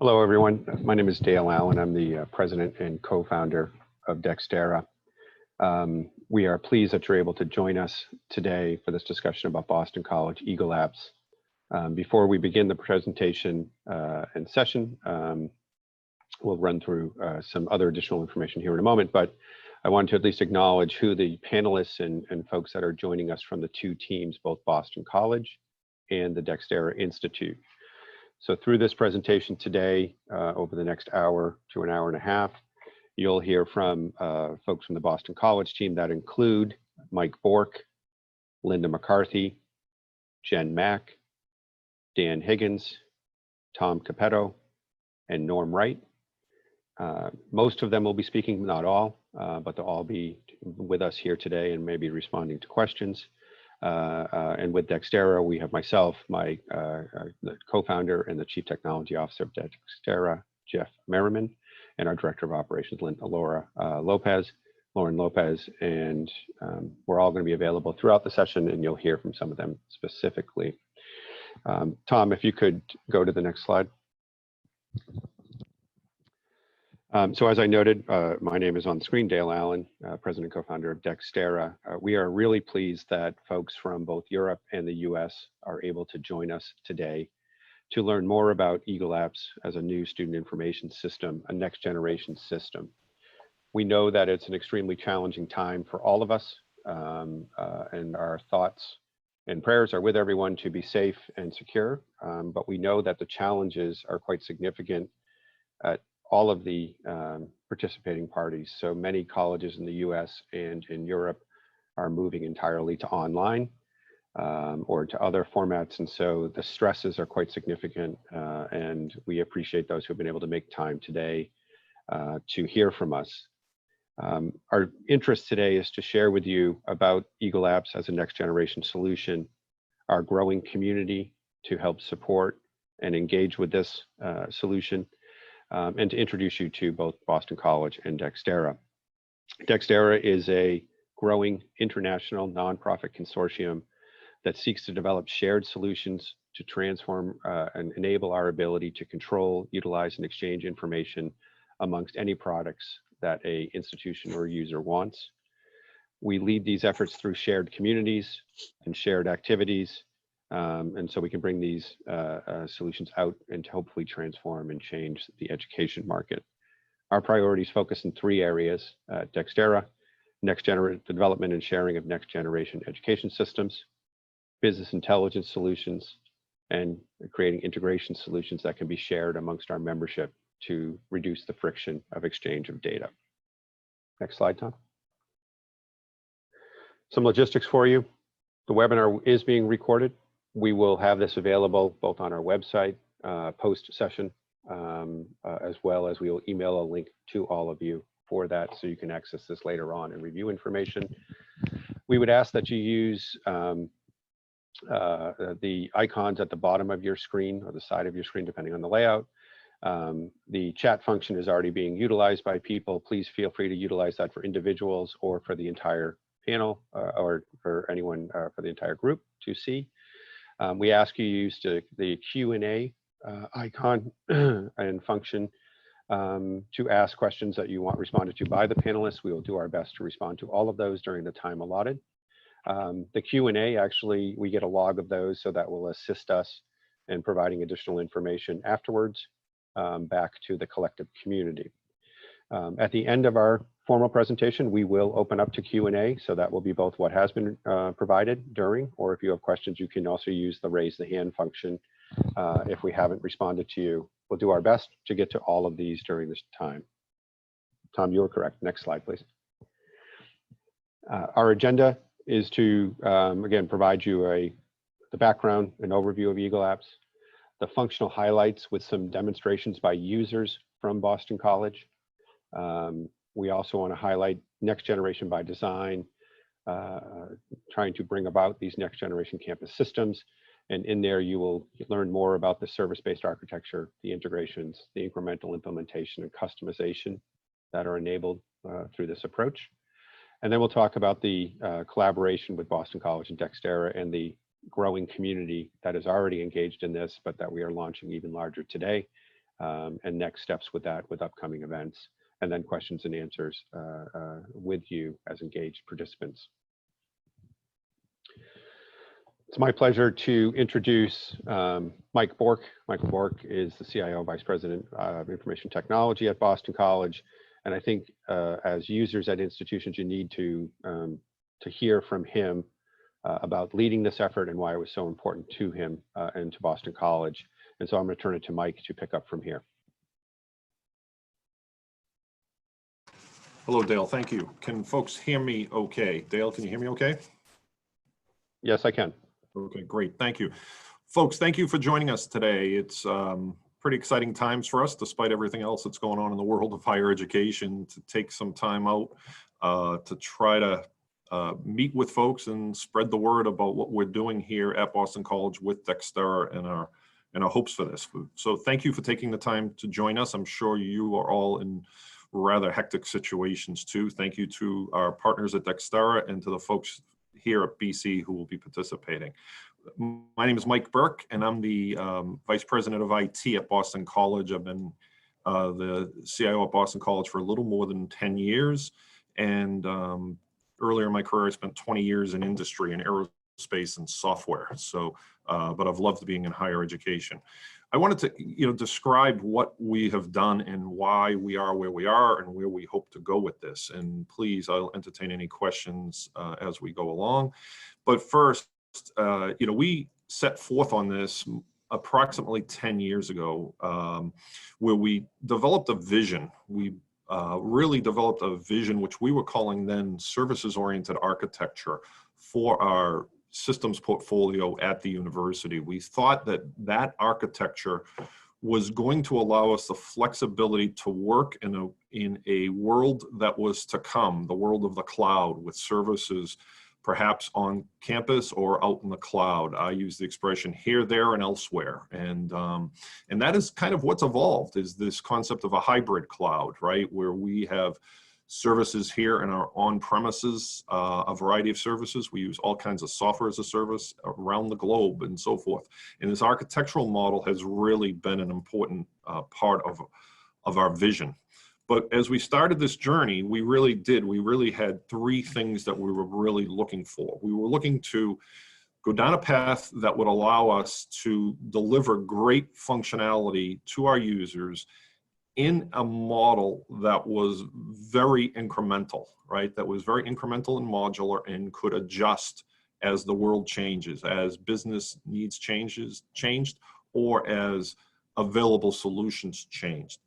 Hello, everyone. My name is Dale Allen. I'm the president and co-founder of DXtera. We are pleased that you're able to join us today for this discussion about Boston College EagleApps. Before we begin the presentation and session, we'll run through some other additional information here in a moment, but I want to at least acknowledge who the panelists and folks that are joining us from the two teams, both Boston College and the DXtera Institute. So through this presentation today, over the next hour to an hour and a half, you'll hear from folks from the Boston College team that include Mike Bork, Linda McCarthy, Jen Mack, Dan Higgins, Tom Capetto, and Norm Wright. Most of them will be speaking, not all, but they'll all be with us here today and maybe responding to questions. And with DXtera, we have myself, my the co-founder and the Chief Technology Officer of DXtera, Jeff Merriman, and our Director of Operations, Lauren Lopez, and we're all going to be available throughout the session, and you'll hear from some of them specifically. Tom, if you could go to the next slide. So as I noted, my name is on the screen, Dale Allen, President and co-founder of DXtera. We are really pleased that folks from both Europe and the US are able to join us today to learn more about EagleApps as a new student information system, a next generation system. We know that it's an extremely challenging time for all of us, and our thoughts and prayers are with everyone to be safe and secure, but we know that the challenges are quite significant at all of the participating parties. So many colleges in the US and in Europe are moving entirely to online or to other formats. And so the stresses are quite significant, and we appreciate those who have been able to make time today to hear from us. Our interest today is to share with you about EagleApps as a next generation solution, our growing community to help support and engage with this solution, and to introduce you to both Boston College and DXtera. DXtera is a growing international nonprofit consortium that seeks to develop shared solutions to transform and enable our ability to control, utilize, and exchange information amongst any products that an institution or user wants. We lead these efforts through shared communities and shared activities, and so we can bring these solutions out and hopefully transform and change the education market. Our priorities focus in three areas: DXtera, the development and sharing of next generation education systems, business intelligence solutions, and creating integration solutions that can be shared amongst our membership to reduce the friction of exchange of data. Next slide, Tom. Some logistics for you. The webinar is being recorded. We will have this available both on our website post-session, as well as we will email a link to all of you for that so you can access this later on and review information. We would ask that you use the icons at the bottom of your screen or the side of your screen, depending on the layout. The chat function is already being utilized by people. Please feel free to utilize that for individuals or for the entire panel or for anyone for the entire group to see. We ask you use the Q&A icon and function to ask questions that you want responded to by the panelists. We will do our best to respond to all of those during the time allotted. The Q&A, actually, we get a log of those, so that will assist us in providing additional information afterwards back to the collective community. At the end of our formal presentation, we will open up to Q&A, so that will be both what has been provided during, or if you have questions, you can also use the raise the hand function if we haven't responded to you. We'll do our best to get to all of these during this time. Tom, you are correct. Next slide, please. Our agenda is to, again, provide you the background and overview of EagleApps, the functional highlights with some demonstrations by users from Boston College. We also want to highlight next generation by design, trying to bring about these next generation campus systems. And in there, you will learn more about the service-based architecture, the integrations, the incremental implementation and customization that are enabled through this approach. And then we'll talk about the collaboration with Boston College and DXtera and the growing community that is already engaged in this, but that we are launching even larger today, and next steps with that, with upcoming events, and then questions and answers with you as engaged participants. It's my pleasure to introduce Mike Bork. Michael Bork is the CIO Vice President of Information Technology at Boston College. And I think as users at institutions, you need to hear from him about leading this effort and why it was so important to him and to Boston College. And so I'm going to turn it to Mike to pick up from here. Hello, Dale. Thank you. Can folks hear me okay? Dale, can you hear me okay? Yes, I can. Okay, great. Thank you. Folks, thank you for joining us today. It's pretty exciting times for us, despite everything else that's going on in the world of higher education, to take some time out to try to meet with folks and spread the word about what we're doing here at Boston College with DXtera and our hopes for this. So thank you for taking the time to join us. I'm sure you are all in rather hectic situations too. Thank you to our partners at DXtera and to the folks here at BC who will be participating. My name is Mike Burke, and I'm the Vice President of IT at Boston College. I've been the CIO at Boston College for a little more than 10 years. And earlier in my career, I spent 20 years in industry in aerospace and software. So, but I've loved being in higher education. I wanted to describe what we have done and why we are where we are and where we hope to go with this. And please, I'll entertain any questions as we go along. But first, we set forth on this approximately 10 years ago, where we developed a vision. We really developed a vision, which we were calling then services-oriented architecture for our systems portfolio at the university. We thought that that architecture was going to allow us the flexibility to work in a world that was to come, the world of the cloud, with services perhaps on campus or out in the cloud. I use the expression here, there, and elsewhere. And that is kind of what's evolved, is this concept of a hybrid cloud, right? Where we have services here in our on-premises, a variety of services. We use all kinds of software as a service around the globe and so forth. And this architectural model has really been an important part of our vision. But as we started this journey, we really had three things that we were really looking for. We were looking to go down a path that would allow us to deliver great functionality to our users in a model that was very incremental, right? That was very incremental and modular and could adjust as the world changes, as business needs changed, or as available solutions changed.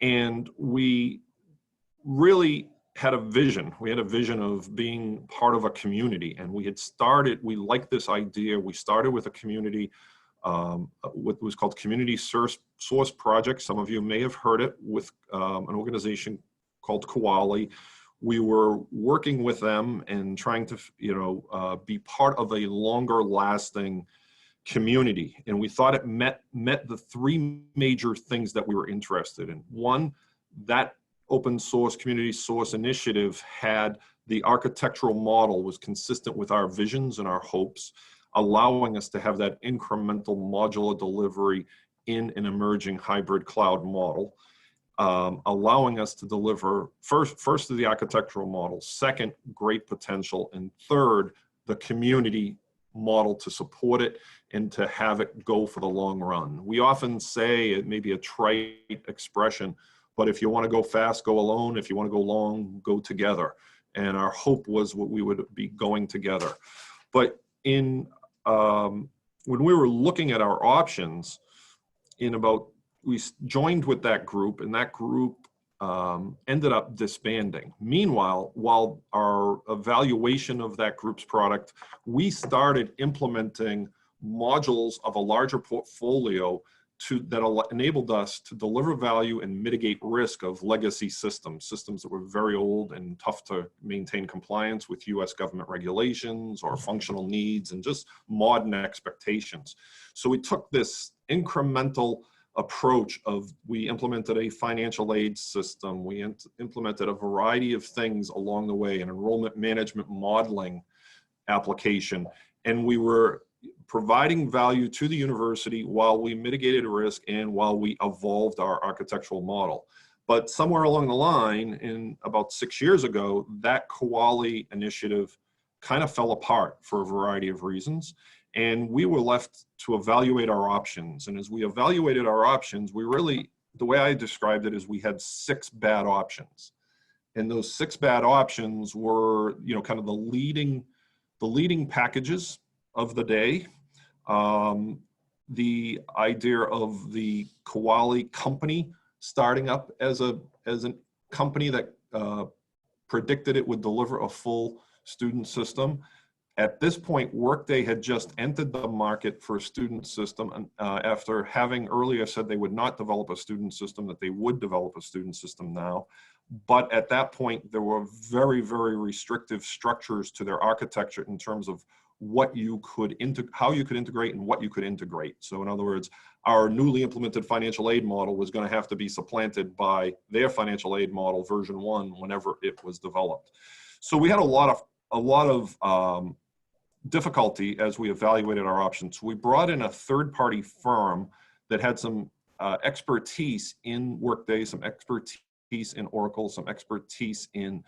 And we really had a vision. We had a vision of being part of a community, and we liked this idea. We started with a community, what was called Community Source Project. Some of you may have heard it, with an organization called Koali. We were working with them and trying to, be part of a longer lasting community. And we thought it met the three major things that we were interested in. One, that open source community source initiative had the architectural model was consistent with our visions and our hopes, allowing us to have that incremental modular delivery in an emerging hybrid cloud model, allowing us to deliver first to the architectural model, second, great potential, and third, the community model to support it and to have it go for the long run. We often say, it may be a trite expression, but if you want to go fast, go alone. If you want to go long, go together. And our hope was what we would be going together. But when we were looking at our options, we joined with that group, and that group ended up disbanding. Meanwhile, while our evaluation of that group's product, we started implementing modules of a larger portfolio that enabled us to deliver value and mitigate risk of legacy systems that were very old and tough to maintain compliance with US government regulations or functional needs and just modern expectations. So we took this incremental approach we implemented a financial aid system, we implemented a variety of things along the way, an enrollment management modeling application, and we were providing value to the university while we mitigated risk and while we evolved our architectural model. But somewhere along the line, in about 6 years ago, that Koali initiative kind of fell apart for a variety of reasons. And we were left to evaluate our options. And as we evaluated our options, we really, the way I described it is we had 6 bad options. And those 6 bad options were, you know, kind of the leading packages of the day. The idea of the Koali company starting up as a company that predicted it would deliver a full student system. At this point, Workday had just entered the market for a student system after having earlier said they would not develop a student system, that they would develop a student system now. But at that point, there were very, very restrictive structures to their architecture in terms of what you could how you could integrate and what you could integrate. So in other words, our newly implemented financial aid model was going to have to be supplanted by their financial aid model version 1 whenever it was developed. So we had a lot of difficulty as we evaluated our options. We brought in a third-party firm that had some expertise in Workday, some expertise in Oracle, some expertise in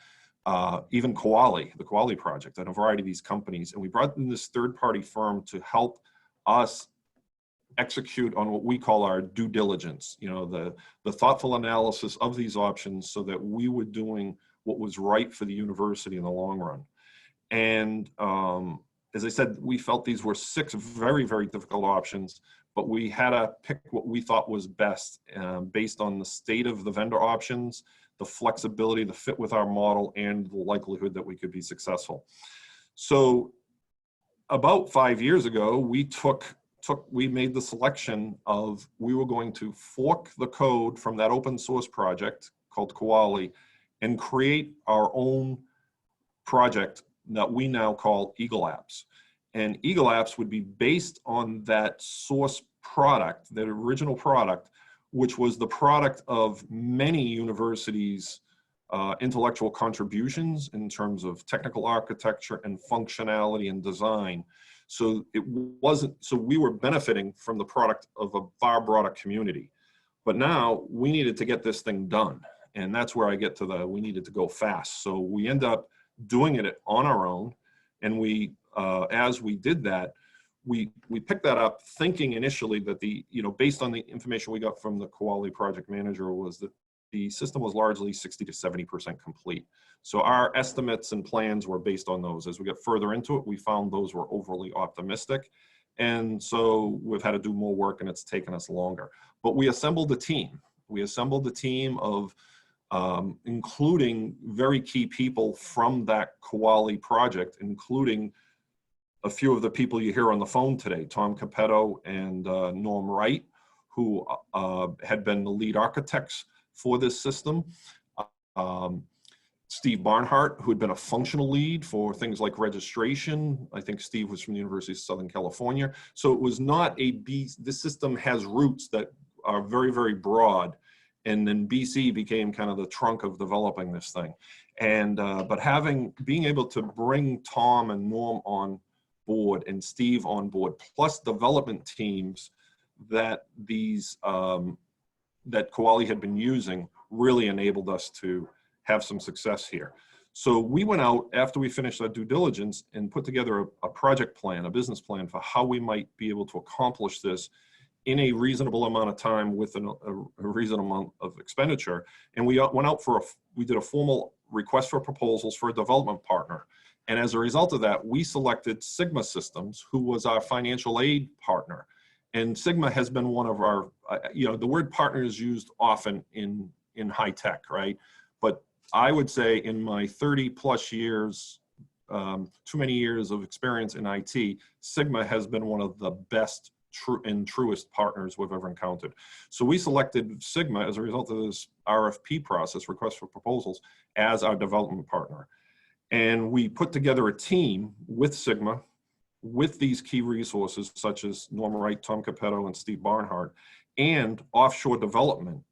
even Koali, the Koali project, and a variety of these companies. And we brought in this third-party firm to help us execute on what we call our due diligence, you know, the thoughtful analysis of these options so that we were doing what was right for the university in the long run. And as I said, we felt these were 6 very, very difficult options, but we had to pick what we thought was best based on the state of the vendor options, the flexibility, the fit with our model, and the likelihood that we could be successful. So about 5 years ago, we made the selection of, we were going to fork the code from that open source project called Koali and create our own project that we now call EagleApps. And EagleApps would be based on that source product, that original product, which was the product of many universities' intellectual contributions in terms of technical architecture and functionality and design. So it wasn't, so we were benefiting from the product of a far broader community. But now we needed to get this thing done. And that's where I get to we needed to go fast. So we end up doing it on our own. And we, as we did that, we picked that up thinking initially that based on the information we got from the Koali project manager, was that the system was largely 60 to 70% complete. So our estimates and plans were based on those. As we got further into it, we found those were overly optimistic. And so we've had to do more work and it's taken us longer. But we assembled a team. We assembled a team of including very key people from that Koali project, including a few of the people you hear on the phone today, Tom Capetto and Norm Wright, who had been the lead architects for this system. Steve Barnhart, who had been a functional lead for things like registration. I think Steve was from the University of Southern California. So it was not this system has roots that are very, very broad. And then BC became kind of the trunk of developing this thing. And, but being able to bring Tom and Norm on board and Steve on board, plus development teams that that Koali had been using, really enabled us to have some success here. So we went out after we finished our due diligence and put together a project plan, a business plan for how we might be able to accomplish this in a reasonable amount of time with a reasonable amount of expenditure. And we went out we did a formal request for proposals for a development partner. And as a result of that, we selected Sigma Systems, who was our financial aid partner. And Sigma has been one of our, the word partner is used often in high tech, right? But I would say in my 30 plus years, too many years of experience in IT, Sigma has been one of the best and truest partners we've ever encountered. So we selected Sigma as a result of this RFP process, request for proposals, as our development partner. And we put together a team with Sigma, with these key resources such as Norm Wright, Tom Capetto, and Steve Barnhart, and offshore development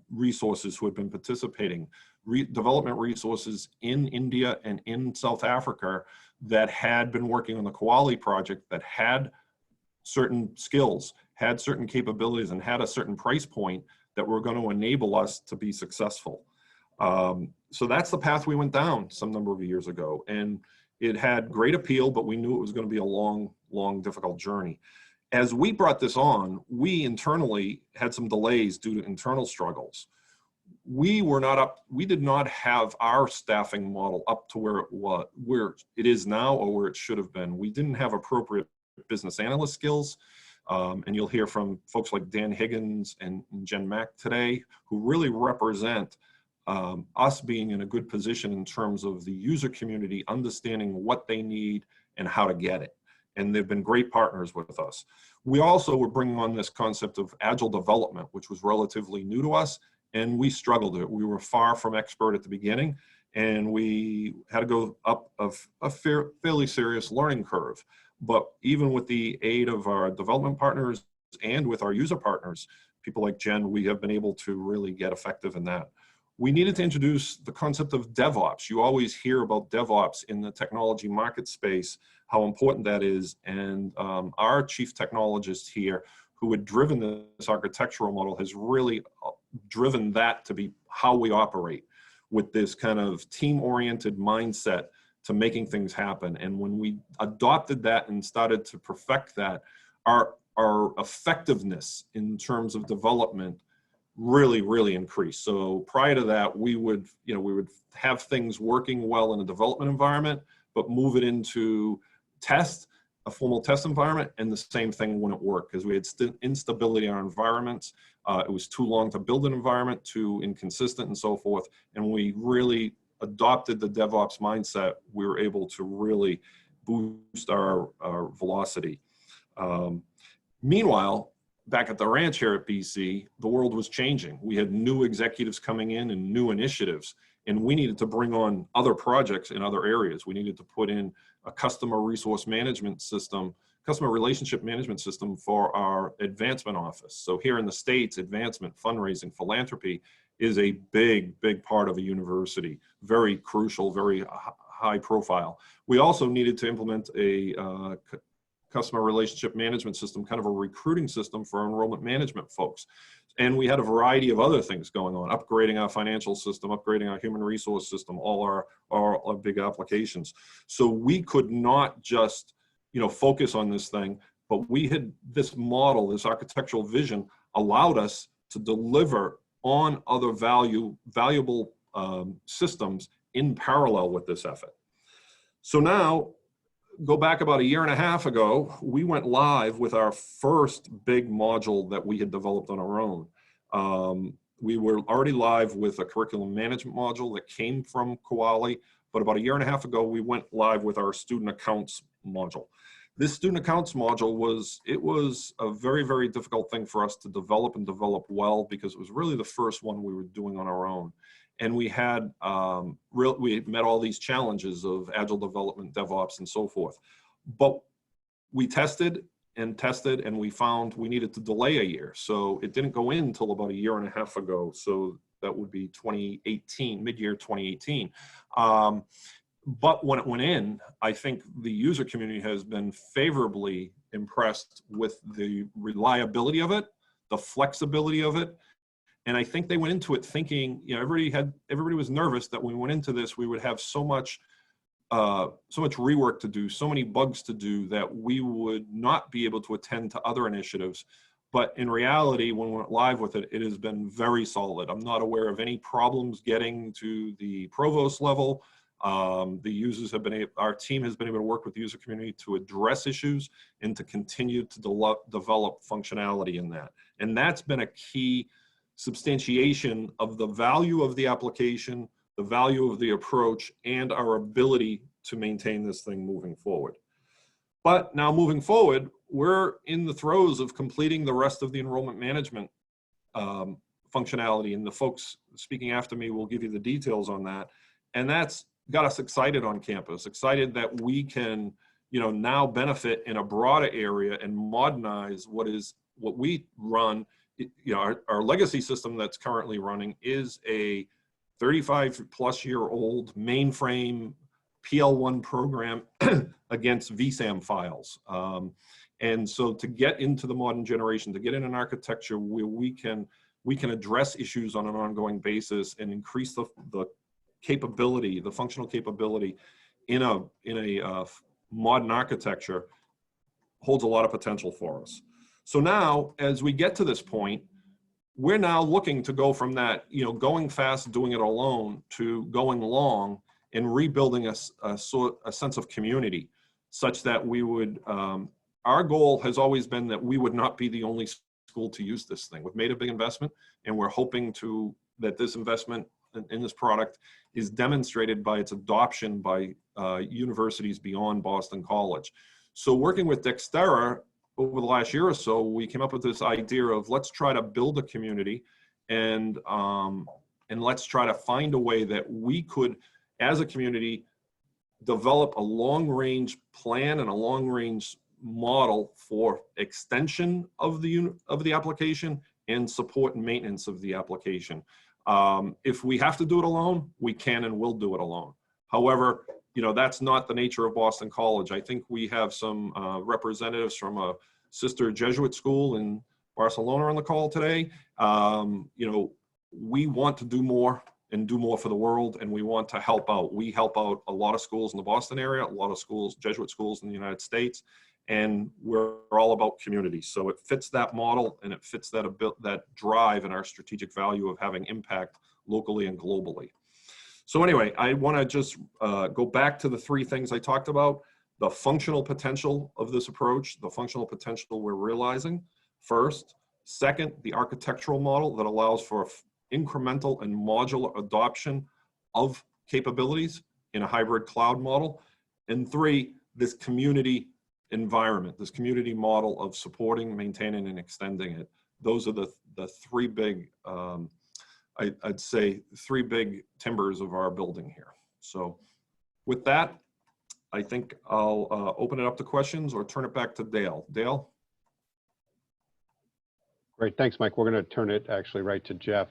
resources who had been participating, development resources in India and in South Africa that had been working on the Koali project, that had certain skills, had certain capabilities, and had a certain price point that were going to enable us to be successful. So that's the path we went down some number of years ago. And it had great appeal, but we knew it was going to be a long, long, difficult journey. As we brought this on, we internally had some delays due to internal struggles. We did not have our staffing model up to where it is now or where it should have been. We didn't have appropriate business analyst skills. And you'll hear from folks like Dan Higgins and Jen Mack today, who really represent us being in a good position in terms of the user community, understanding what they need and how to get it. And they've been great partners with us. We also were bringing on this concept of agile development, which was relatively new to us, and we struggled with it. We were far from expert at the beginning, and we had to go up a fairly serious learning curve. But even with the aid of our development partners and with our user partners, people like Jen, we have been able to really get effective in that. We needed to introduce the concept of DevOps. You always hear about DevOps in the technology market space, how important that is. And our chief technologist here, who had driven this architectural model, has really driven that to be how we operate, with this kind of team-oriented mindset to making things happen. And when we adopted that and started to perfect that, our effectiveness in terms of development really increased. So prior to that, we would have things working well in a development environment, but move it into a formal test environment, and the same thing wouldn't work because we had instability in our environments. It was too long to build an environment, too inconsistent and so forth. And we really adopted the DevOps mindset. We were able to really boost our velocity. Meanwhile, back at the ranch here at BC, the world was changing. We had new executives coming in and new initiatives, and we needed to bring on other projects in other areas. We needed to put in a customer relationship management system for our advancement office. So here in the States, advancement, fundraising, philanthropy is a big part of a university. Very crucial, very high profile. We also needed to implement a customer relationship management system, kind of a recruiting system for our enrollment management folks. And we had a variety of other things going on, upgrading our financial system, upgrading our human resource system, all our big applications. So we could not just, focus on this thing, but we had this model, this architectural vision allowed us to deliver on other valuable systems in parallel with this effort. So now, go back about a year and a half ago, we went live with our first big module that we had developed on our own. We were already live with a curriculum management module that came from Koali, but about a year and a half ago, we went live with our student accounts module. This student accounts module was a very difficult thing for us to develop well, because it was really the first one we were doing on our own. And we had we met all these challenges of agile development, DevOps, and so forth. But we tested, and we found we needed to delay a year. So it didn't go in until about a year and a half ago. So that would be 2018, mid-year 2018. But when it went in, I think the user community has been favorably impressed with the reliability of it, the flexibility of it. And I think they went into it thinking, everybody was nervous that when we went into this, we would have so much rework to do, so many bugs to do, that we would not be able to attend to other initiatives. But in reality, when we went live with it, it has been very solid. I'm not aware of any problems getting to the provost level. Our team has been able to work with the user community to address issues and to continue to develop functionality in that. And that's been a key substantiation of the value of the application, the value of the approach, and our ability to maintain this thing moving forward. But now moving forward, we're in the throes of completing the rest of the enrollment management functionality, and the folks speaking after me will give you the details on that. And that's got us excited on campus, excited that we can, now benefit in a broader area and modernize what we run. Our legacy system that's currently running is a 35-plus-year-old mainframe PL1 program against VSAM files. And so to get into the modern generation, to get in an architecture where we can address issues on an ongoing basis and increase the capability, the functional capability in a modern architecture, holds a lot of potential for us. So now, as we get to this point, we're now looking to go from that, going fast, doing it alone, to going long and rebuilding a sense of community, such that we would, our goal has always been that we would not be the only school to use this thing. We've made a big investment, and we're hoping that this investment in this product is demonstrated by its adoption by universities beyond Boston College. So working with DXtera over the last year or so, we came up with this idea of, let's try to build a community, and let's try to find a way that we could, as a community, develop a long-range plan and a long-range model for extension of the application and support and maintenance of the application. If we have to do it alone, we can and will do it alone. However, that's not the nature of Boston College. I think we have some representatives from a sister Jesuit school in Barcelona on the call today. We want to do more and do more for the world, and we want to help out. We help out a lot of schools in the Boston area, a lot of schools, Jesuit schools in the United States, and we're all about community. So it fits that model, and it fits that drive and our strategic value of having impact locally and globally. So anyway, I want to just go back to the three things I talked about: the functional potential of this approach, the functional potential we're realizing first. Second, the architectural model that allows for incremental and modular adoption of capabilities in a hybrid cloud model. And three, this community environment, this community model of supporting, maintaining, and extending it. Those are the three big, I'd say, three big timbers of our building here. So with that, I think I'll open it up to questions or turn it back to Dale. Dale? Great, thanks, Mike. We're going to turn it actually right to Jeff,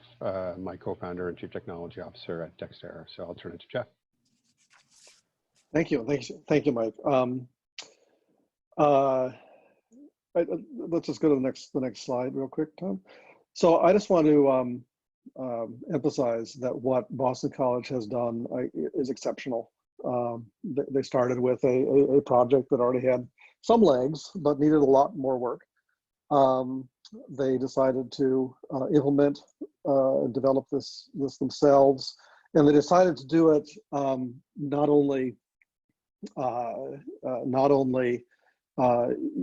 my co-founder and Chief Technology Officer at DXtera. So I'll turn it to Jeff. Thank you, thank you, Mike. Let's just go to the next slide real quick, Tom. So I just want to emphasize that what Boston College has done is exceptional. They started with a project that already had some legs, but needed a lot more work. They decided to implement and develop this themselves, and they decided to do it not only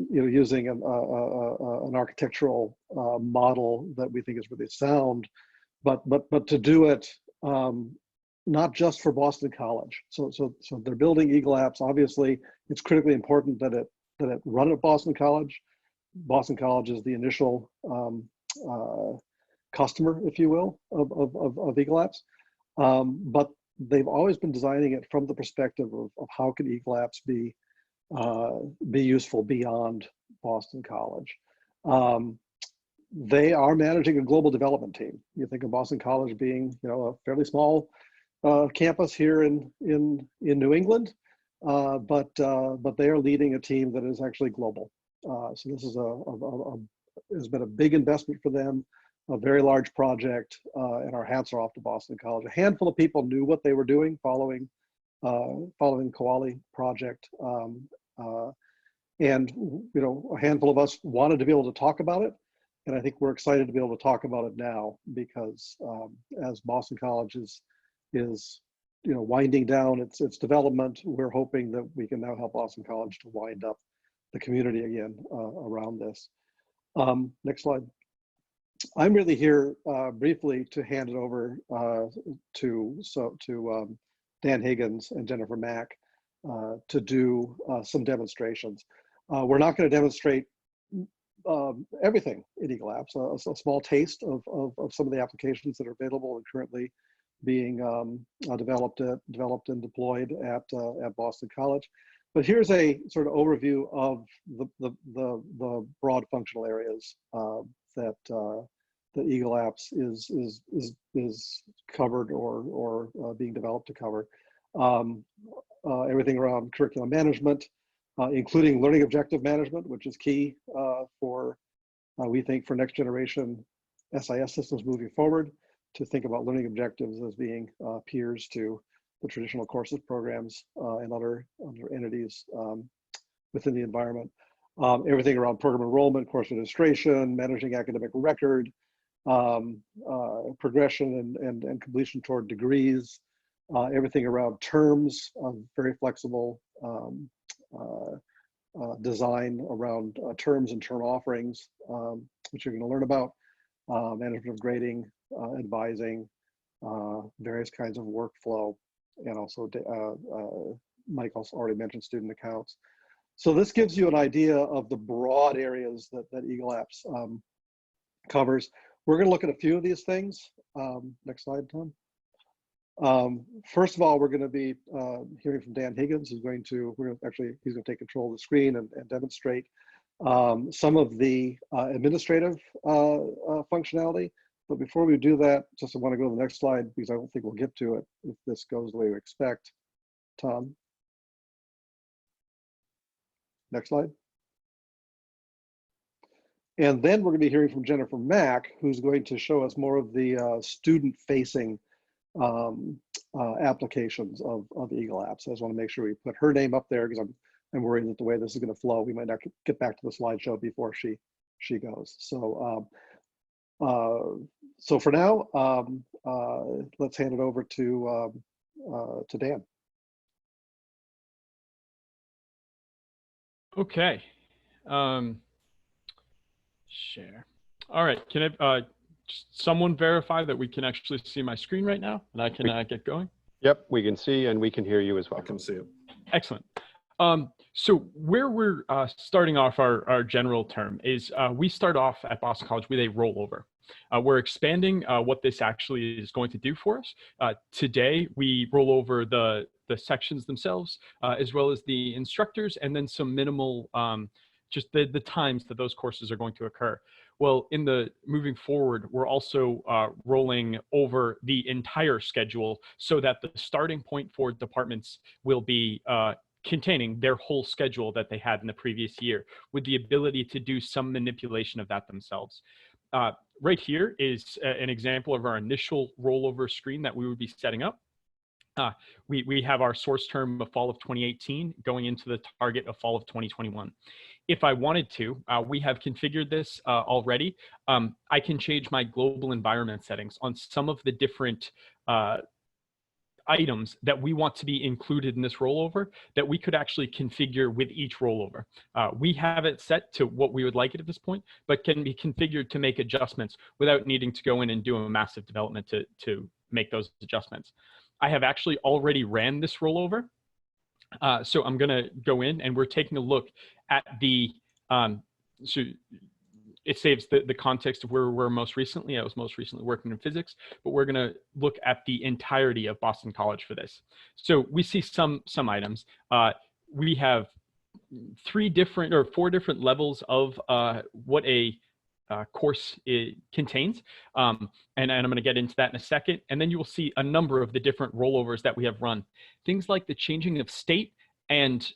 using an architectural model that we think is really sound, but to do it not just for Boston College. So they're building EagleApps. Obviously, it's critically important that it run at Boston College. Boston College is the initial customer, if you will, of EagleApps. But they've always been designing it from the perspective of how can EagleApps be useful beyond Boston College. They are managing a global development team. You think of Boston College being, a fairly small campus here in New England, but they are leading a team that is actually global. So this is has been a big investment for them, a very large project, and our hats are off to Boston College. A handful of people knew what they were doing following Koali project, and a handful of us wanted to be able to talk about it, and I think we're excited to be able to talk about it now because as Boston College is winding down its development, we're hoping that we can now help Boston College to wind up the community again around this. Next slide. I'm really here briefly to hand it over to Dan Higgins and Jennifer Mack to do some demonstrations. We're not going to demonstrate everything in EagleApps, a small taste of some of the applications that are available and currently being developed and deployed at Boston College. But here's a sort of overview of the broad functional areas that EagleApps is covered or being developed to cover. Everything around curriculum management, including learning objective management, which is key for, we think, for next generation SIS systems moving forward, to think about learning objectives as being peers to the traditional courses programs and other entities within the environment. Everything around program enrollment, course administration, managing academic record, progression and completion toward degrees, everything around terms, very flexible design around terms and term offerings, which you're going to learn about, management of grading, advising, various kinds of workflow, and also Mike also already mentioned student accounts. So this gives you an idea of the broad areas that EagleApps covers. We're going to look at a few of these things. Next slide, Tom. First of all, we're going to be hearing from Dan Higgins, who's going to, he's going to take control of the screen and demonstrate some of the administrative functionality. But before we do that, just I want to go to the next slide because I don't think we'll get to it if this goes the way we expect. Tom. Next slide. And then we're going to be hearing from Jennifer Mack, who's going to show us more of the student-facing applications of EagleApps. So I just want to make sure we put her name up there because I'm worried that the way this is going to flow, we might not get back to the slideshow before she goes. So so for now, let's hand it over to Dan. Okay. Share. All right. Can I someone verify that we can actually see my screen right now and I can get going? Yep, we can see and we can hear you as well. I can see it. Excellent. So where we're starting off our general term is we start off at Boston College with a rollover. We're expanding what this actually is going to do for us. Today, we roll over the sections themselves, as well as the instructors, and then some minimal, just the times that those courses are going to occur. Well, in the moving forward, we're also rolling over the entire schedule so that the starting point for departments will be containing their whole schedule that they had in the previous year, with the ability to do some manipulation of that themselves. Right here is an example of our initial rollover screen that we would be setting up. We have our source term of fall of 2018 going into the target of fall of 2021. If I wanted to, we have configured this already. I can change my global environment settings on some of the different items that we want to be included in this rollover that we could actually configure with each rollover. We have it set to what we would like it at this point, but can be configured to make adjustments without needing to go in and do a massive development to make those adjustments. I have actually already ran this rollover. So I'm going to go in and we're taking a look at the, so it saves the context of where we're most recently. I was most recently working in physics, but we're going to look at the entirety of Boston College for this. So we see some items. We have 4 different levels of what a course it contains. And I'm going to get into that in a second. And then you will see a number of the different rollovers that we have run. Things like the changing of state and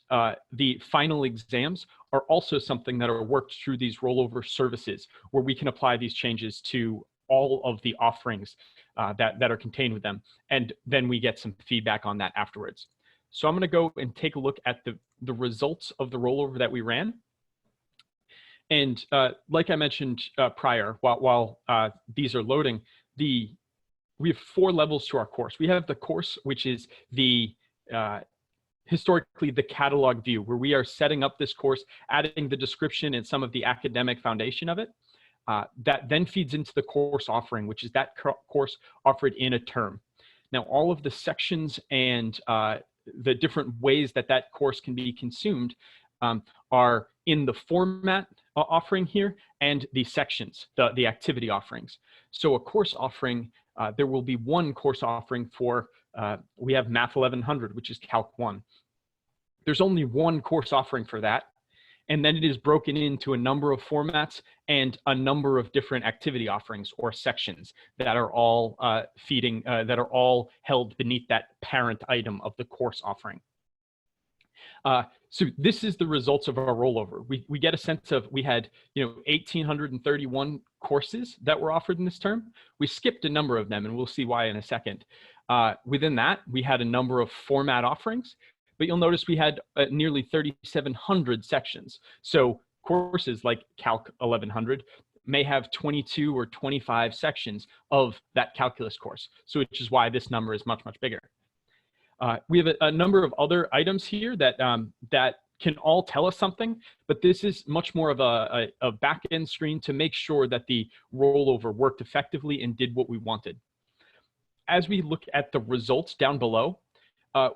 the final exams are also something that are worked through these rollover services where we can apply these changes to all of the offerings that are contained with them. And then we get some feedback on that afterwards. So I'm going to go and take a look at the results of the rollover that we ran. And like I mentioned prior, while these are loading, we have 4 levels to our course. We have the course, which is the historically the catalog view, where we are setting up this course, adding the description and some of the academic foundation of it. That then feeds into the course offering, which is that course offered in a term. Now, all of the sections and the different ways that that course can be consumed are in the format offering here and the sections, the activity offerings. So a course offering, there will be one course offering for, we have Math 1100, which is Calc 1. There's only one course offering for that. And then it is broken into a number of formats and a number of different activity offerings or sections that are all that are all held beneath that parent item of the course offering. So this is the results of our rollover. We get a sense of, we had 1,831 courses that were offered in this term. We skipped a number of them, and we'll see why in a second. Within that, we had a number of format offerings, but you'll notice we had nearly 3,700 sections. So courses like Calc 1100 may have 22 or 25 sections of that calculus course. So which is why this number is much, much bigger. We have a number of other items here that that can all tell us something, but this is much more of a back-end screen to make sure that the rollover worked effectively and did what we wanted. As we look at the results down below,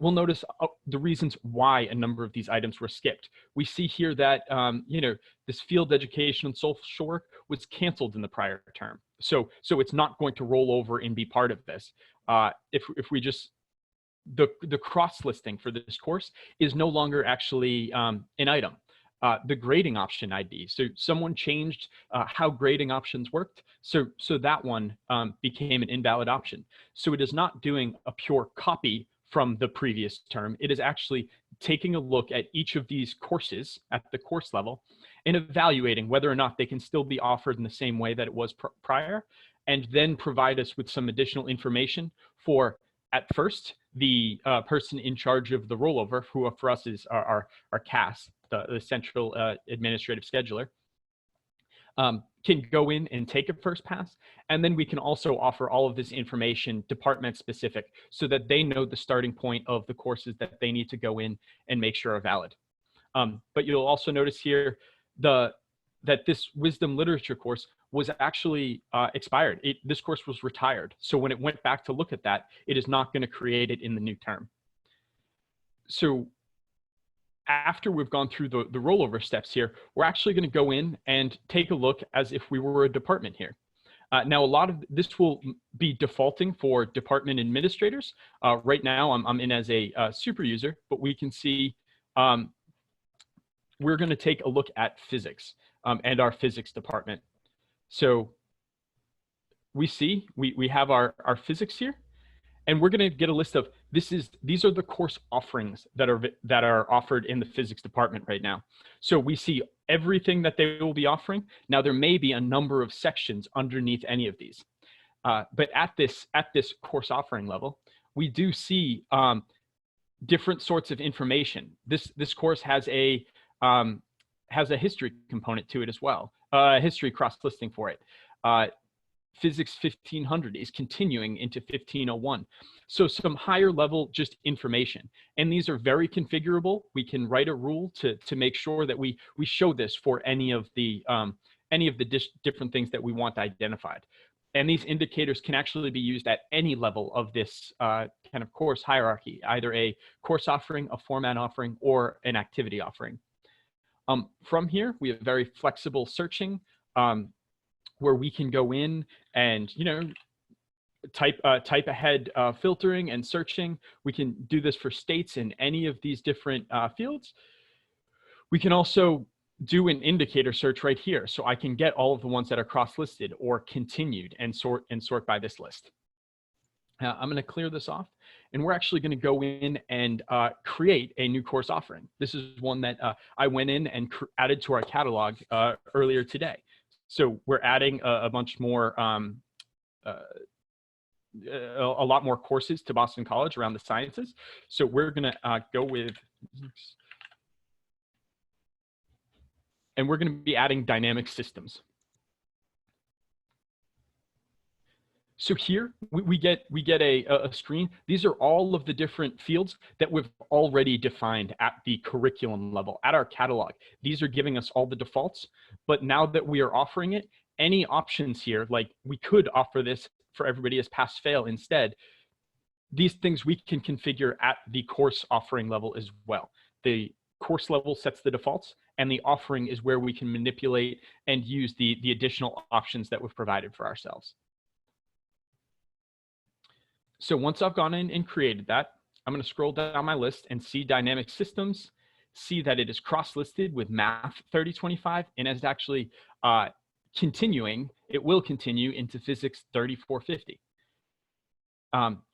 we'll notice the reasons why a number of these items were skipped. We see here that this field education and social work was canceled in the prior term, so it's not going to roll over and be part of this. If we just the cross listing for this course is no longer actually an item. The grading option ID. So someone changed how grading options worked. So that one became an invalid option. So it is not doing a pure copy from the previous term. It is actually taking a look at each of these courses at the course level and evaluating whether or not they can still be offered in the same way that it was prior, and then provide us with some additional information for, at first, the person in charge of the rollover, who for us is our CAS, the Central Administrative Scheduler, can go in and take a first pass. And then we can also offer all of this information department specific, so that they know the starting point of the courses that they need to go in and make sure are valid. But you'll also notice here that this wisdom literature course was actually expired. This course was retired. So when it went back to look at that, it is not going to create it in the new term. So after we've gone through the rollover steps here, we're actually going to go in and take a look as if we were a department here. Now, a lot of this will be defaulting for department administrators. Right now, I'm in as a super user, but we can see we're going to take a look at physics and our physics department. So we see we have our physics here, and we're going to get a list of these are the course offerings that are offered in the physics department right now. So we see everything that they will be offering. Now there may be a number of sections underneath any of these, but at this course offering level, we do see different sorts of information. This course has a history component to it as well, history cross-listing for it. Physics 1500 is continuing into 1501. So some higher level just information. And these are very configurable. We can write a rule to make sure that we show this for any of the different things that we want identified. And these indicators can actually be used at any level of this kind of course hierarchy, either a course offering, a format offering, or an activity offering. From here, we have very flexible searching, where we can go in and type ahead filtering and searching. We can do this for states in any of these different fields. We can also do an indicator search right here, so I can get all of the ones that are cross-listed or continued and sort by this list. I'm going to clear this off, and we're actually going to go in and create a new course offering. This is one that I went in and added to our catalog earlier today. So we're adding a bunch more, a lot more courses to Boston College around the sciences. So we're going to go with, and we're going to be adding dynamic systems. So here we get a screen. These are all of the different fields that we've already defined at the curriculum level, at our catalog. These are giving us all the defaults, but now that we are offering it, any options here, like we could offer this for everybody as pass-fail instead, these things we can configure at the course offering level as well. The course level sets the defaults, and the offering is where we can manipulate and use the additional options that we've provided for ourselves. So once I've gone in and created that, I'm going to scroll down my list and see dynamic systems, see that it is cross-listed with math 3025, and is actually continuing. It will continue into physics 3450.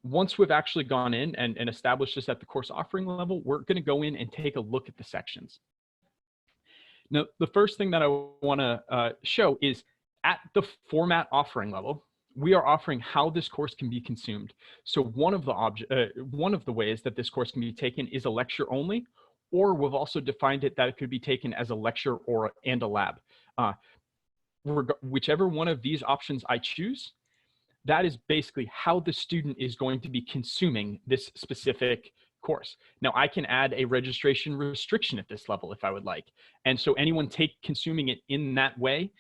Once we've actually gone in and established this at the course offering level, we're going to go in and take a look at the sections. Now, the first thing that I want to show is at the format offering level, we are offering how this course can be consumed. So one of the ways that this course can be taken is a lecture only, or we've also defined it that it could be taken as a lecture and a lab. Whichever one of these options I choose, that is basically how the student is going to be consuming this specific course. Now, I can add a registration restriction at this level if I would like. And so anyone consuming it in that way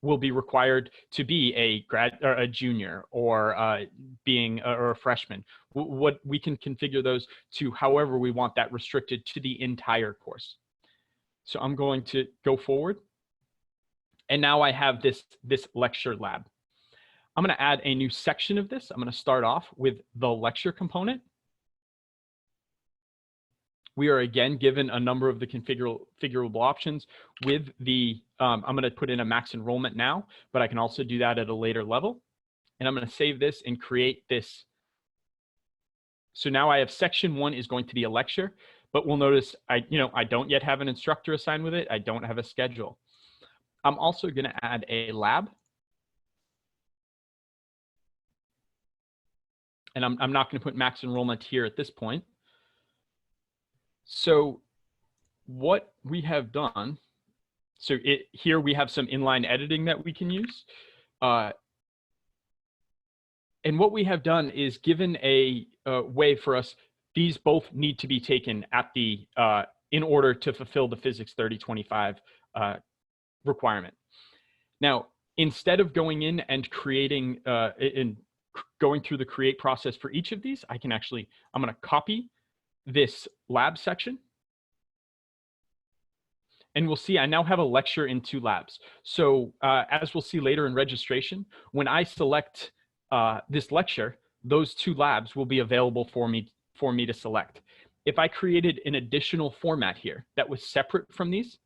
will be required to be a grad or a junior or being or a freshman. What we can configure those to however we want that restricted to the entire course. So I'm going to go forward. And now I have this lecture lab. I'm going to add a new section of this. I'm going to start off with the lecture component. We are again given a number of the configurable options with the, I'm going to put in a max enrollment now, but I can also do that at a later level. And I'm going to save this and create this. So now I have section 1 is going to be a lecture, but we'll notice I don't yet have an instructor assigned with it. I don't have a schedule. I'm also going to add a lab. And I'm not going to put max enrollment here at this point. So what we have done, here we have some inline editing that we can use. And what we have done is given a way for us, these both need to be taken at the, in order to fulfill the Physics 3025 requirement. Now, instead of going in and creating, going through the create process for each of these, I'm going to copy this lab section. And we'll see I now have a lecture in 2 labs. So as we'll see later in registration, when I select this lecture, those 2 labs will be available for me to select. If I created an additional format here that was separate from these,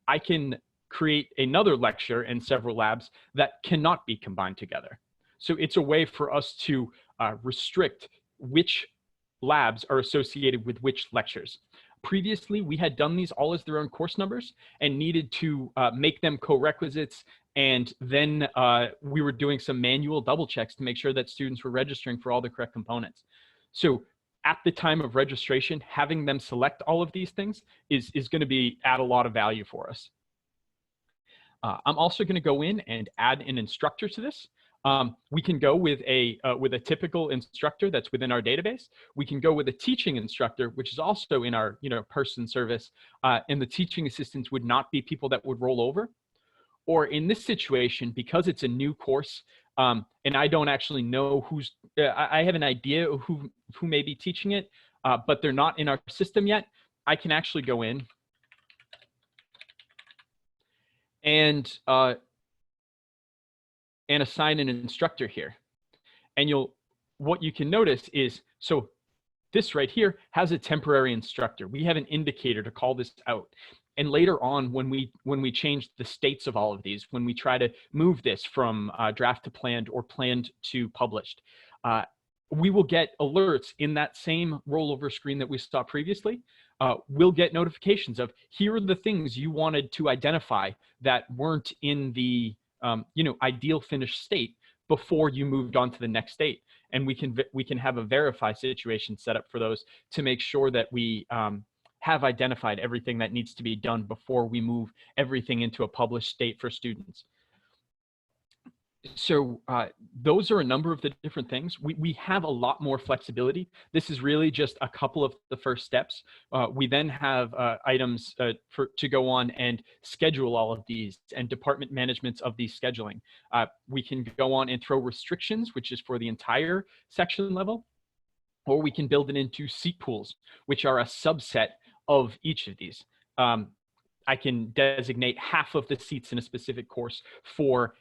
I can create another lecture and several labs that cannot be combined together. So it's a way for us to restrict which labs are associated with which lectures. Previously, we had done these all as their own course numbers and needed to make them co-requisites. And then we were doing some manual double checks to make sure that students were registering for all the correct components. So at the time of registration, having them select all of these things is going to add a lot of value for us. I'm also going to go in and add an instructor to this. We can go with a typical instructor that's within our database. We can go with a teaching instructor, which is also in our person service, and the teaching assistants would not be people that would roll over. Or in this situation, because it's a new course, and I don't actually know I have an idea of who may be teaching it, but they're not in our system yet. I can actually go in and assign an instructor here. And what you can notice is, so this right here has a temporary instructor. We have an indicator to call this out. And later on, when we change the states of all of these, when we try to move this from draft to planned or planned to published, we will get alerts in that same rollover screen that we saw previously. We'll get notifications of, here are the things you wanted to identify that weren't in the ideal finished state before you moved on to the next state. And we can have a verify situation set up for those to make sure that we have identified everything that needs to be done before we move everything into a published state for students. So those are a number of the different things. We have a lot more flexibility. This is really just a couple of the first steps. We then have items to go on and schedule all of these and department managements of these scheduling. We can go on and throw restrictions, which is for the entire section level, or we can build it into seat pools, which are a subset of each of these. I can designate half of the seats in a specific course for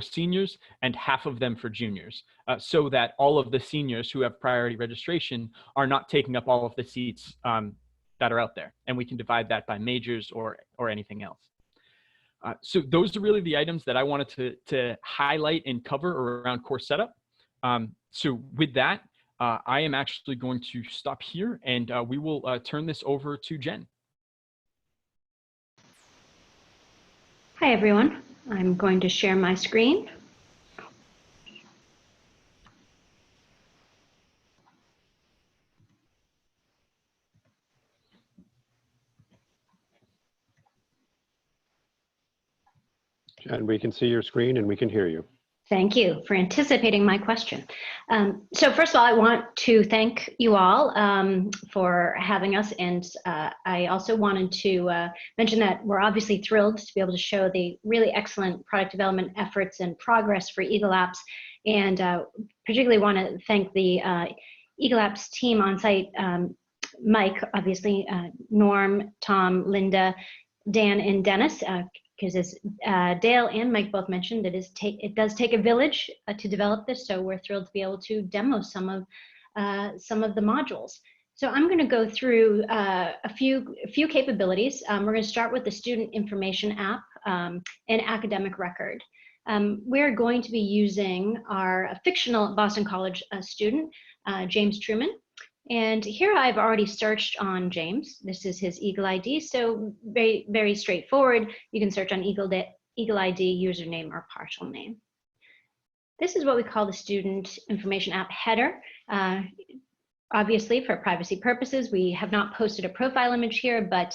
seniors and half of them for juniors, so that all of the seniors who have priority registration are not taking up all of the seats that are out there. And we can divide that by majors or anything else. So those are really the items that I wanted to highlight and cover around course setup. So with that, I am actually going to stop here, and we will turn this over to Jen. Hi, everyone. I'm going to share my screen. And we can see your screen and we can hear you. Thank you for anticipating my question. So first of all, I want to thank you all for having us. And I also wanted to mention that we're obviously thrilled to be able to show the really excellent product development efforts and progress for EagleApps. And particularly want to thank the EagleApps team on site, Mike, obviously, Norm, Tom, Linda, Dan, and Dennis, because as Dale and Mike both mentioned, it does take a village to develop this. So we're thrilled to be able to demo some of the modules. So I'm going to go through a few capabilities. We're going to start with the Student Information app and Academic Record. We're going to be using our fictional Boston College student, James Truman. And here I've already searched on James. This is his Eagle ID, so very, very straightforward. You can search on Eagle ID, username, or partial name. This is what we call the Student Information App header. Obviously, for privacy purposes, we have not posted a profile image here, but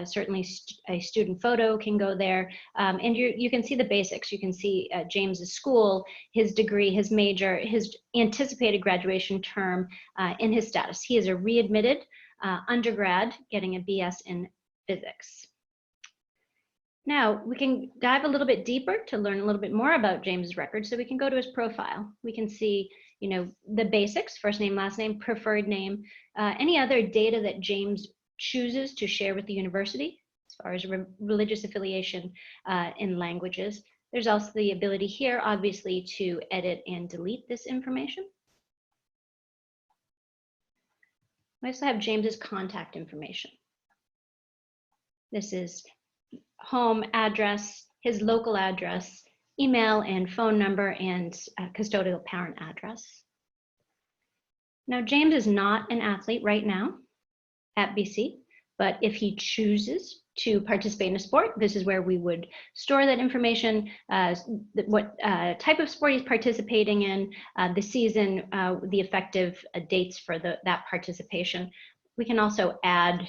certainly a student photo can go there. And you can see the basics. You can see James's school, his degree, his major, his anticipated graduation term, and his status. He is a readmitted undergrad getting a BS in physics. Now, we can dive a little bit deeper to learn a little bit more about James's record. So we can go to his profile. We can see, you know, the basics, first name, last name, preferred name, any other data that James chooses to share with the university as far as religious affiliation in languages. There's also the ability here, obviously, to edit and delete this information. We also have James's contact information. This is home address, his local address, email and phone number, and custodial parent address. Now, James is not an athlete right now at BC, but if he chooses to participate in a sport, this is where we would store that information, what type of sport he's participating in, the season, the effective dates for that participation. We can also add,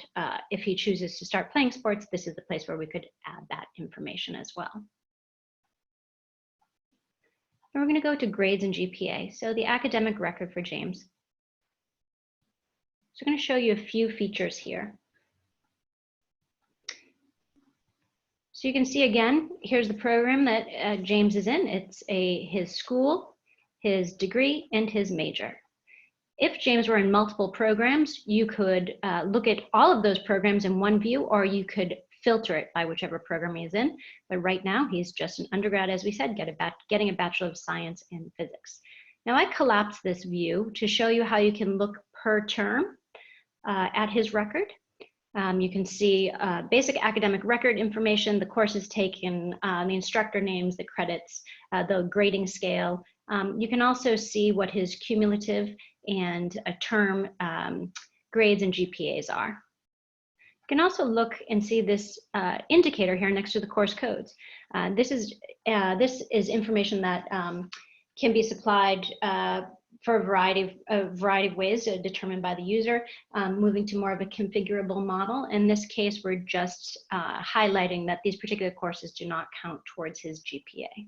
if he chooses to start playing sports, this is the place where we could add that information as well. And we're going to go to grades and GPA. So the academic record for James. So I'm going to show you a few features here. So you can see again, here's the program that James is in. It's his school, his degree, and his major. If James were in multiple programs, you could look at all of those programs in one view, or you could filter it by whichever program he's in. But right now, he's just an undergrad, as we said, getting a Bachelor of Science in Physics. Now, I collapsed this view to show you how you can look per term at his record. You can see basic academic record information, the courses taken, the instructor names, the credits, the grading scale. You can also see what his cumulative and a term grades and GPAs are. You can also look and see this indicator here next to the course codes. This is information that can be supplied for a variety of ways determined by the user, moving to more of a configurable model. In this case, we're just highlighting that these particular courses do not count towards his GPA.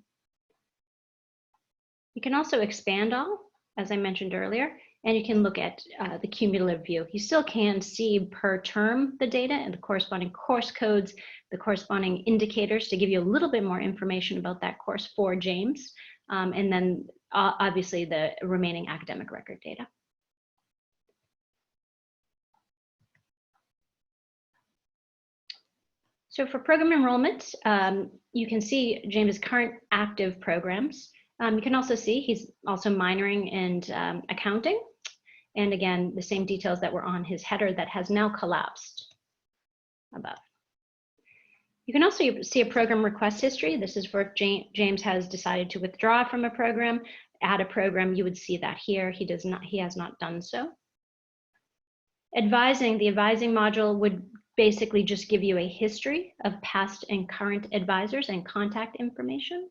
You can also expand all, as I mentioned earlier, and you can look at the cumulative view. You still can see per term the data and the corresponding course codes, the corresponding indicators to give you a little bit more information about that course for James, and then obviously the remaining academic record data. So for program enrollment, you can see James' current active programs. You can also see he's also minoring in accounting. And again, the same details that were on his header that has now collapsed above. You can also see a program request history. This is where James has decided to withdraw from a program, add a program. You would see that here. He has not done so. Advising, the advising module would basically just give you a history of past and current advisors and contact information.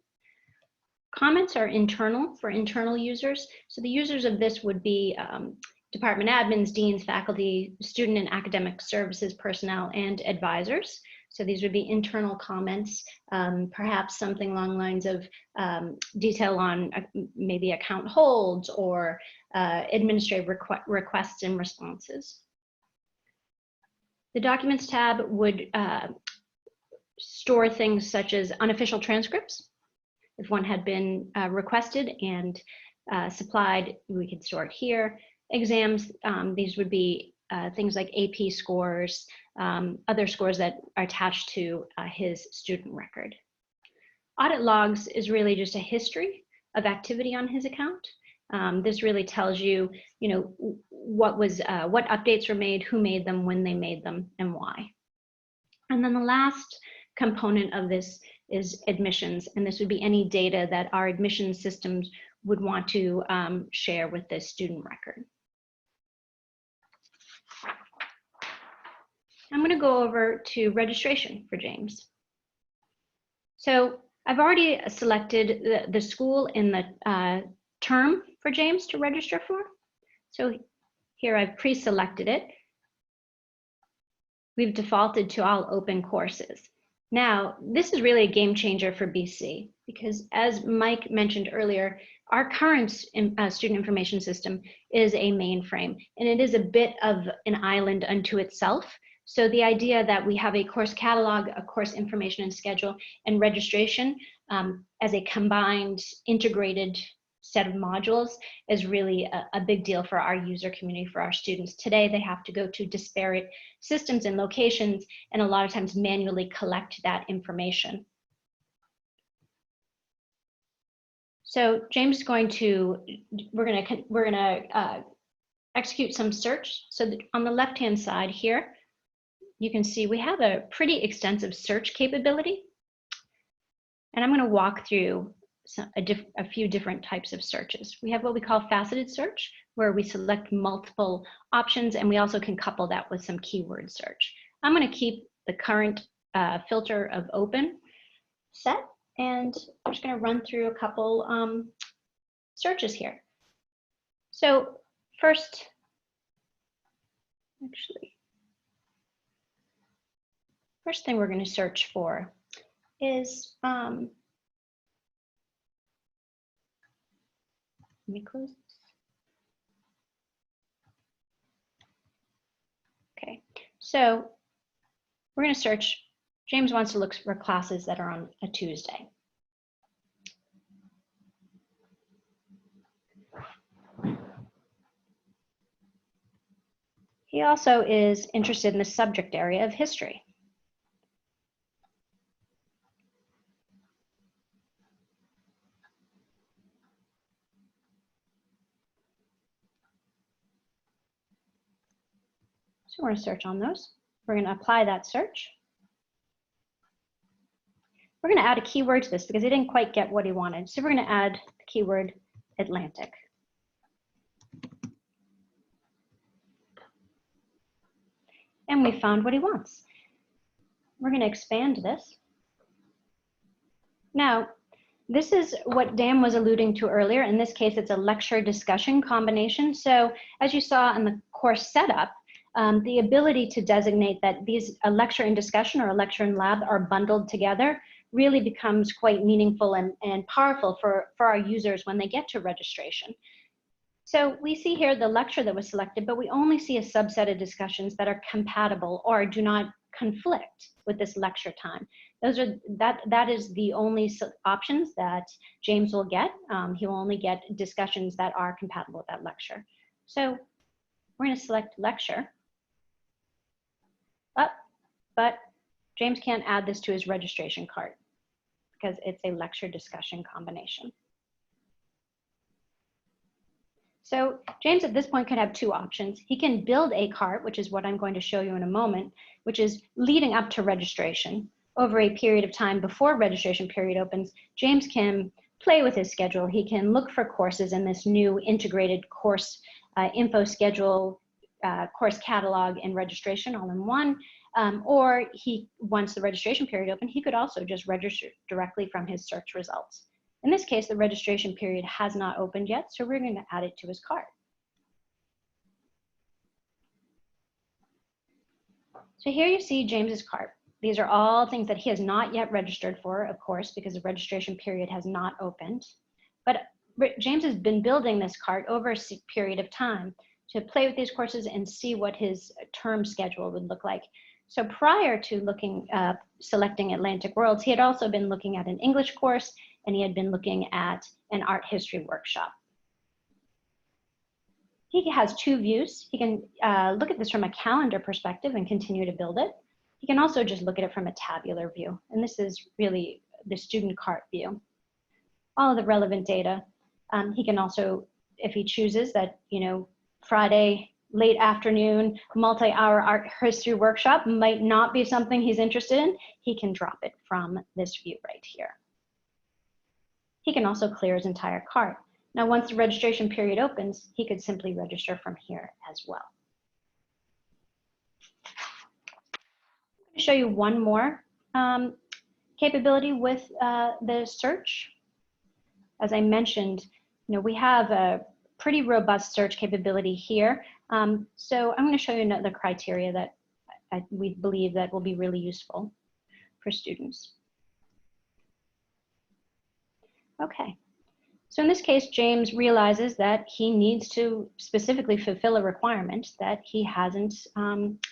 Comments are internal for internal users. So the users of this would be department admins, deans, faculty, student and academic services personnel, and advisors. So these would be internal comments, perhaps something along the lines of detail on maybe account holds or administrative requests and responses. The Documents tab would store things such as unofficial transcripts. If one had been requested and supplied, we could store it here. Exams, these would be things like AP scores, other scores that are attached to his student record. Audit logs is really just a history of activity on his account. This really tells you, what updates were made, who made them, when they made them, and why. And then the last component of this is admissions, and this would be any data that our admissions systems would want to share with the student record. I'm going to go over to registration for James. So I've already selected the school in the term for James to register for. So here I've pre-selected it. We've defaulted to all open courses. Now, this is really a game changer for BC because, as Mike mentioned earlier, our current student information system is a mainframe, and it is a bit of an island unto itself. So the idea that we have a course catalog, a course information and schedule, and registration as a combined, integrated set of modules is really a big deal for our user community, for our students. Today, they have to go to disparate systems and locations, and a lot of times manually collect that information. So James is going to, we're gonna execute some search. So that on the left-hand side here, you can see we have a pretty extensive search capability. And I'm gonna walk through a few different types of searches. We have what we call faceted search, where we select multiple options, and we also can couple that with some keyword search. I'm gonna keep the current filter of open set, and I'm just gonna run through a couple searches here. So first, first thing we're gonna search for is, let me close this. Okay, so we're going to search. James wants to look for classes that are on a Tuesday. He also is interested in the subject area of history. So we're going to search on those. We're going to apply that search. We're going to add a keyword to this because he didn't quite get what he wanted. So we're going to add the keyword Atlantic. And we found what he wants. We're going to expand this. Now, this is what Dan was alluding to earlier. In this case, it's a lecture discussion combination. So as you saw in the course setup, the ability to designate that a lecture and discussion or a lecture and lab are bundled together really becomes quite meaningful and powerful for our users when they get to registration. So we see here the lecture that was selected, but we only see a subset of discussions that are compatible or do not conflict with this lecture time. That is the only options that James will get. He will only get discussions that are compatible with that lecture. So we're going to select lecture. But James can't add this to his registration cart because it's a lecture discussion combination. So James at this point could have two options. He can build a cart, which is what I'm going to show you in a moment, which is leading up to registration. over a period of time before registration period opens, James can play with his schedule. He can look for courses in this new integrated course info schedule, course catalog, and registration all in one. Or once the registration period opened, he could also just register directly from his search results. In this case, the registration period has not opened yet, so we're going to add it to his cart. So here you see James's cart. These are all things that he has not yet registered for, of course, because the registration period has not opened. But James has been building this cart over a period of time to play with these courses and see what his term schedule would look like. So prior to selecting Atlantic Worlds, he had also been looking at an English course, and he had been looking at an art history workshop. He has two views. He can look at this from a calendar perspective and continue to build it. He can also just look at it from a tabular view. And this is really the student cart view. All of the relevant data. He can also, if he chooses that, Friday, late afternoon, multi-hour art history workshop might not be something he's interested in, he can drop it from this view right here. He can also clear his entire cart. Now, once the registration period opens, he could simply register from here as well. I'm going to show you one more capability with the search. As I mentioned, we have a pretty robust search capability here. So I'm going to show you another criteria that we believe that will be really useful for students. Okay. So in this case, James realizes that he needs to specifically fulfill a requirement that he hasn't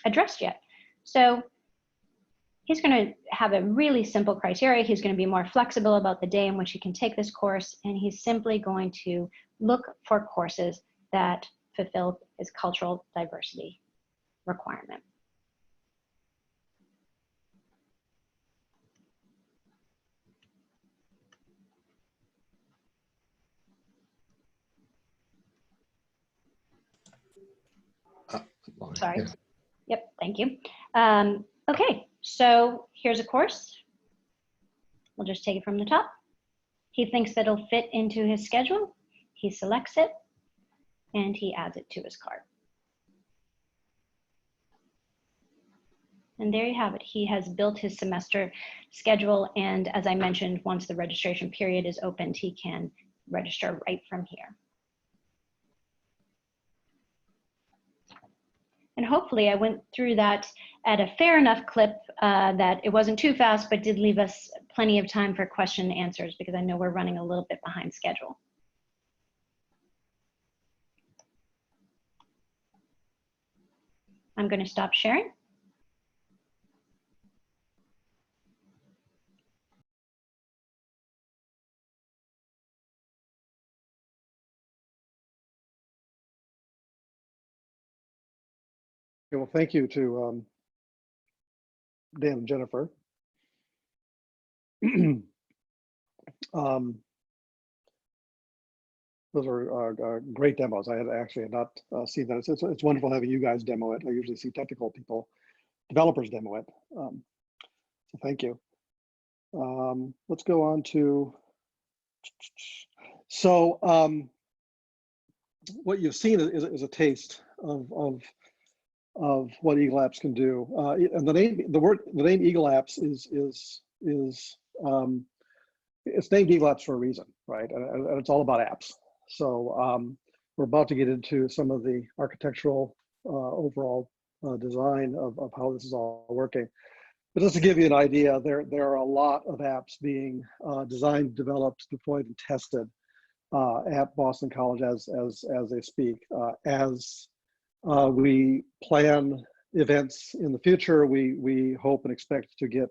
addressed yet. So he's going to have a really simple criteria. He's going to be more flexible about the day in which he can take this course, and he's simply going to look for courses that fulfill his cultural diversity requirement. Sorry. Yep, thank you. Okay, so here's a course. We'll just take it from the top. He thinks that it'll fit into his schedule. He selects it, and he adds it to his cart. And there you have it. He has built his semester schedule, and as I mentioned, once the registration period is opened, he can register right from here. And hopefully I went through that at a fair enough clip that it wasn't too fast, but did leave us plenty of time for question and answers, because I know we're running a little bit behind schedule. I'm going to stop sharing. Okay, well, thank you to Dan and Jennifer. Those are great demos. I had actually not seen that. It's wonderful having you guys demo it. I usually see technical people, developers demo it. So thank you. Let's go on to, so what you've seen is a taste of what EagleApps can do. And the name EagleApps is it's named EagleApps for a reason, right? And it's all about apps. So we're about to get into some of the architectural overall design of how this is all working. But just to give you an idea, there are a lot of apps being designed, developed, deployed, and tested at Boston College as they speak. As we plan events in the future, we hope and expect to get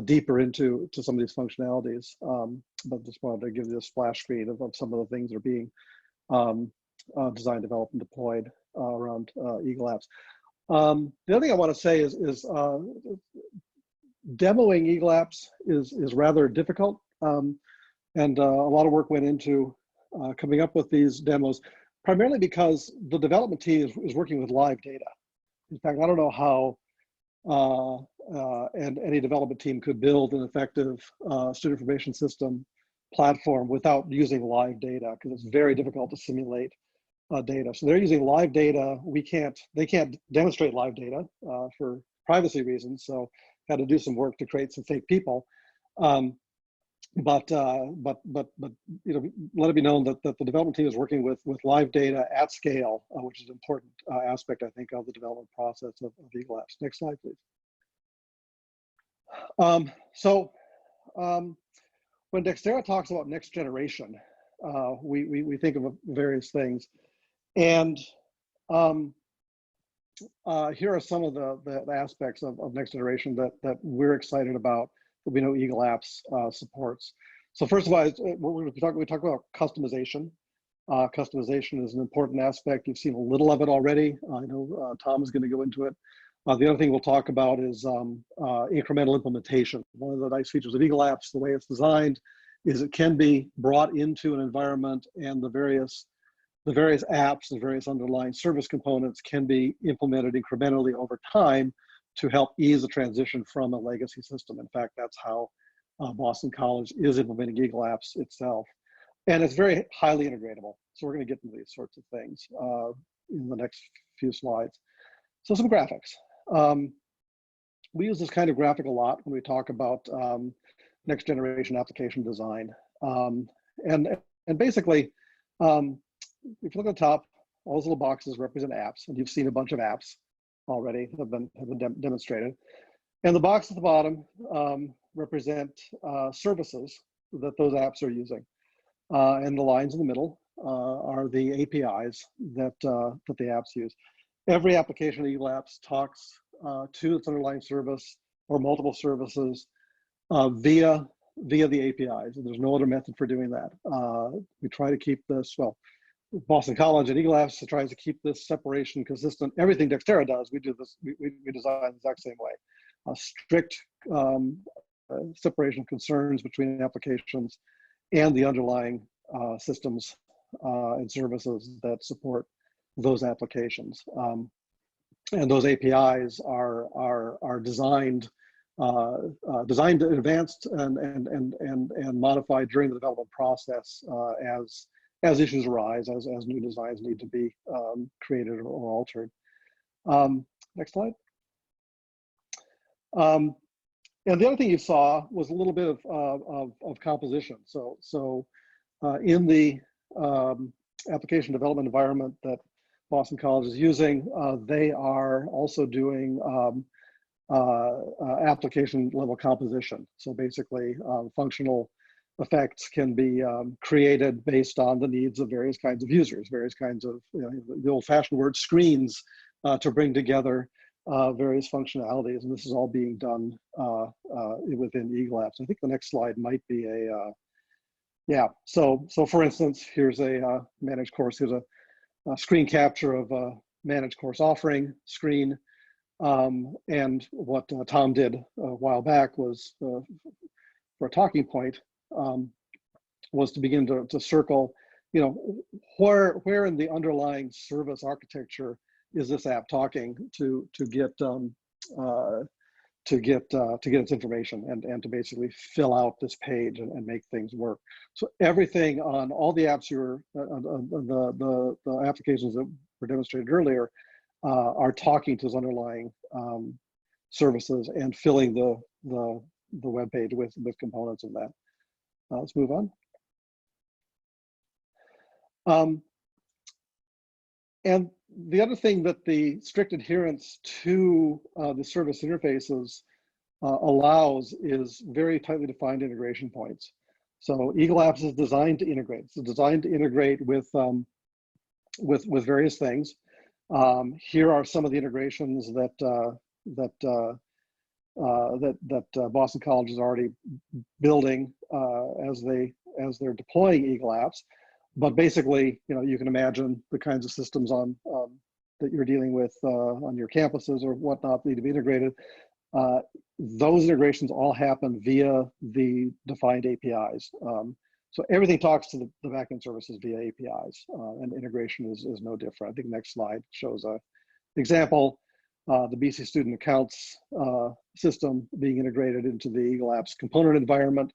deeper into some of these functionalities. But just wanted to give you a splash screen of some of the things that are being designed, developed, and deployed around EagleApps. The other thing I want to say is demoing EagleApps is rather difficult, and a lot of work went into coming up with these demos, primarily because the development team is working with live data. In fact, I don't know how and any development team could build an effective student information system platform without using live data, because it's very difficult to simulate data. So they're using live data. They can't demonstrate live data for privacy reasons. So had to do some work to create some fake people. But you know, let it be known that the development team is working with live data at scale, which is an important aspect, I think, of the development process of EagleApps. Next slide, please. When DXtera talks about next generation, we think of various things, and here are some of the aspects of next generation that we're excited about, that we know EagleApps supports. So first of all, we talk about customization. Customization is an important aspect. You've seen a little of it already. I know Tom is going to go into it. The other thing we'll talk about is incremental implementation. One of the nice features of EagleApps, the way it's designed, is it can be brought into an environment, and the various apps and various underlying service components can be implemented incrementally over time to help ease the transition from a legacy system. In fact, that's how Boston College is implementing EagleApps itself. And it's very highly integratable. So we're going to get into these sorts of things in the next few slides. So some graphics. We use this kind of graphic a lot when we talk about next generation application design. And basically, if you look at the top, all those little boxes represent apps, and you've seen a bunch of apps already have been demonstrated. And the box at the bottom represent services that those apps are using. And the lines in the middle are the APIs that the apps use. Every application in EagleApps talks to its underlying service or multiple services via the APIs. And there's no other method for doing that. We try to keep this, well, Boston College and EagleApps tries to keep this separation consistent. Everything DXtera does, we do this. We design the exact same way. A strict separation of concerns between applications and the underlying systems and services that support those applications. And those APIs are designed advanced and modified during the development process as issues arise, as new designs need to be created or altered. Next slide. And the other thing you saw was a little bit of composition. So in the application development environment that Boston College is using, they are also doing application level composition. So basically, functional effects can be created based on the needs of various kinds of users, various kinds of, you know, the old-fashioned word screens to bring together various functionalities. And this is all being done within EagleApps. I think the next slide might be a, yeah. So for instance, here's a managed course. Here's a screen capture of a managed course offering screen. And what Tom did a while back was, for a talking point, was to begin to circle, you know, where in the underlying service architecture is this app talking to get its information and to basically fill out this page and make things work. So everything on all the apps the applications that were demonstrated earlier are talking to those underlying services and filling the web page with components of that. Let's move on. And the other thing that the strict adherence to the service interfaces allows is very tightly defined integration points. So EagleApps is designed to integrate. It's designed to integrate with various things. Here are some of the integrations that Boston College is already building as they're deploying EagleApps. But basically, you know, you can imagine the kinds of systems that you're dealing with on your campuses or whatnot need to be integrated. Those integrations all happen via the defined APIs. So everything talks to the backend services via APIs, and integration is no different. I think the next slide shows an example. The BC student accounts system being integrated into the EagleApps component environment,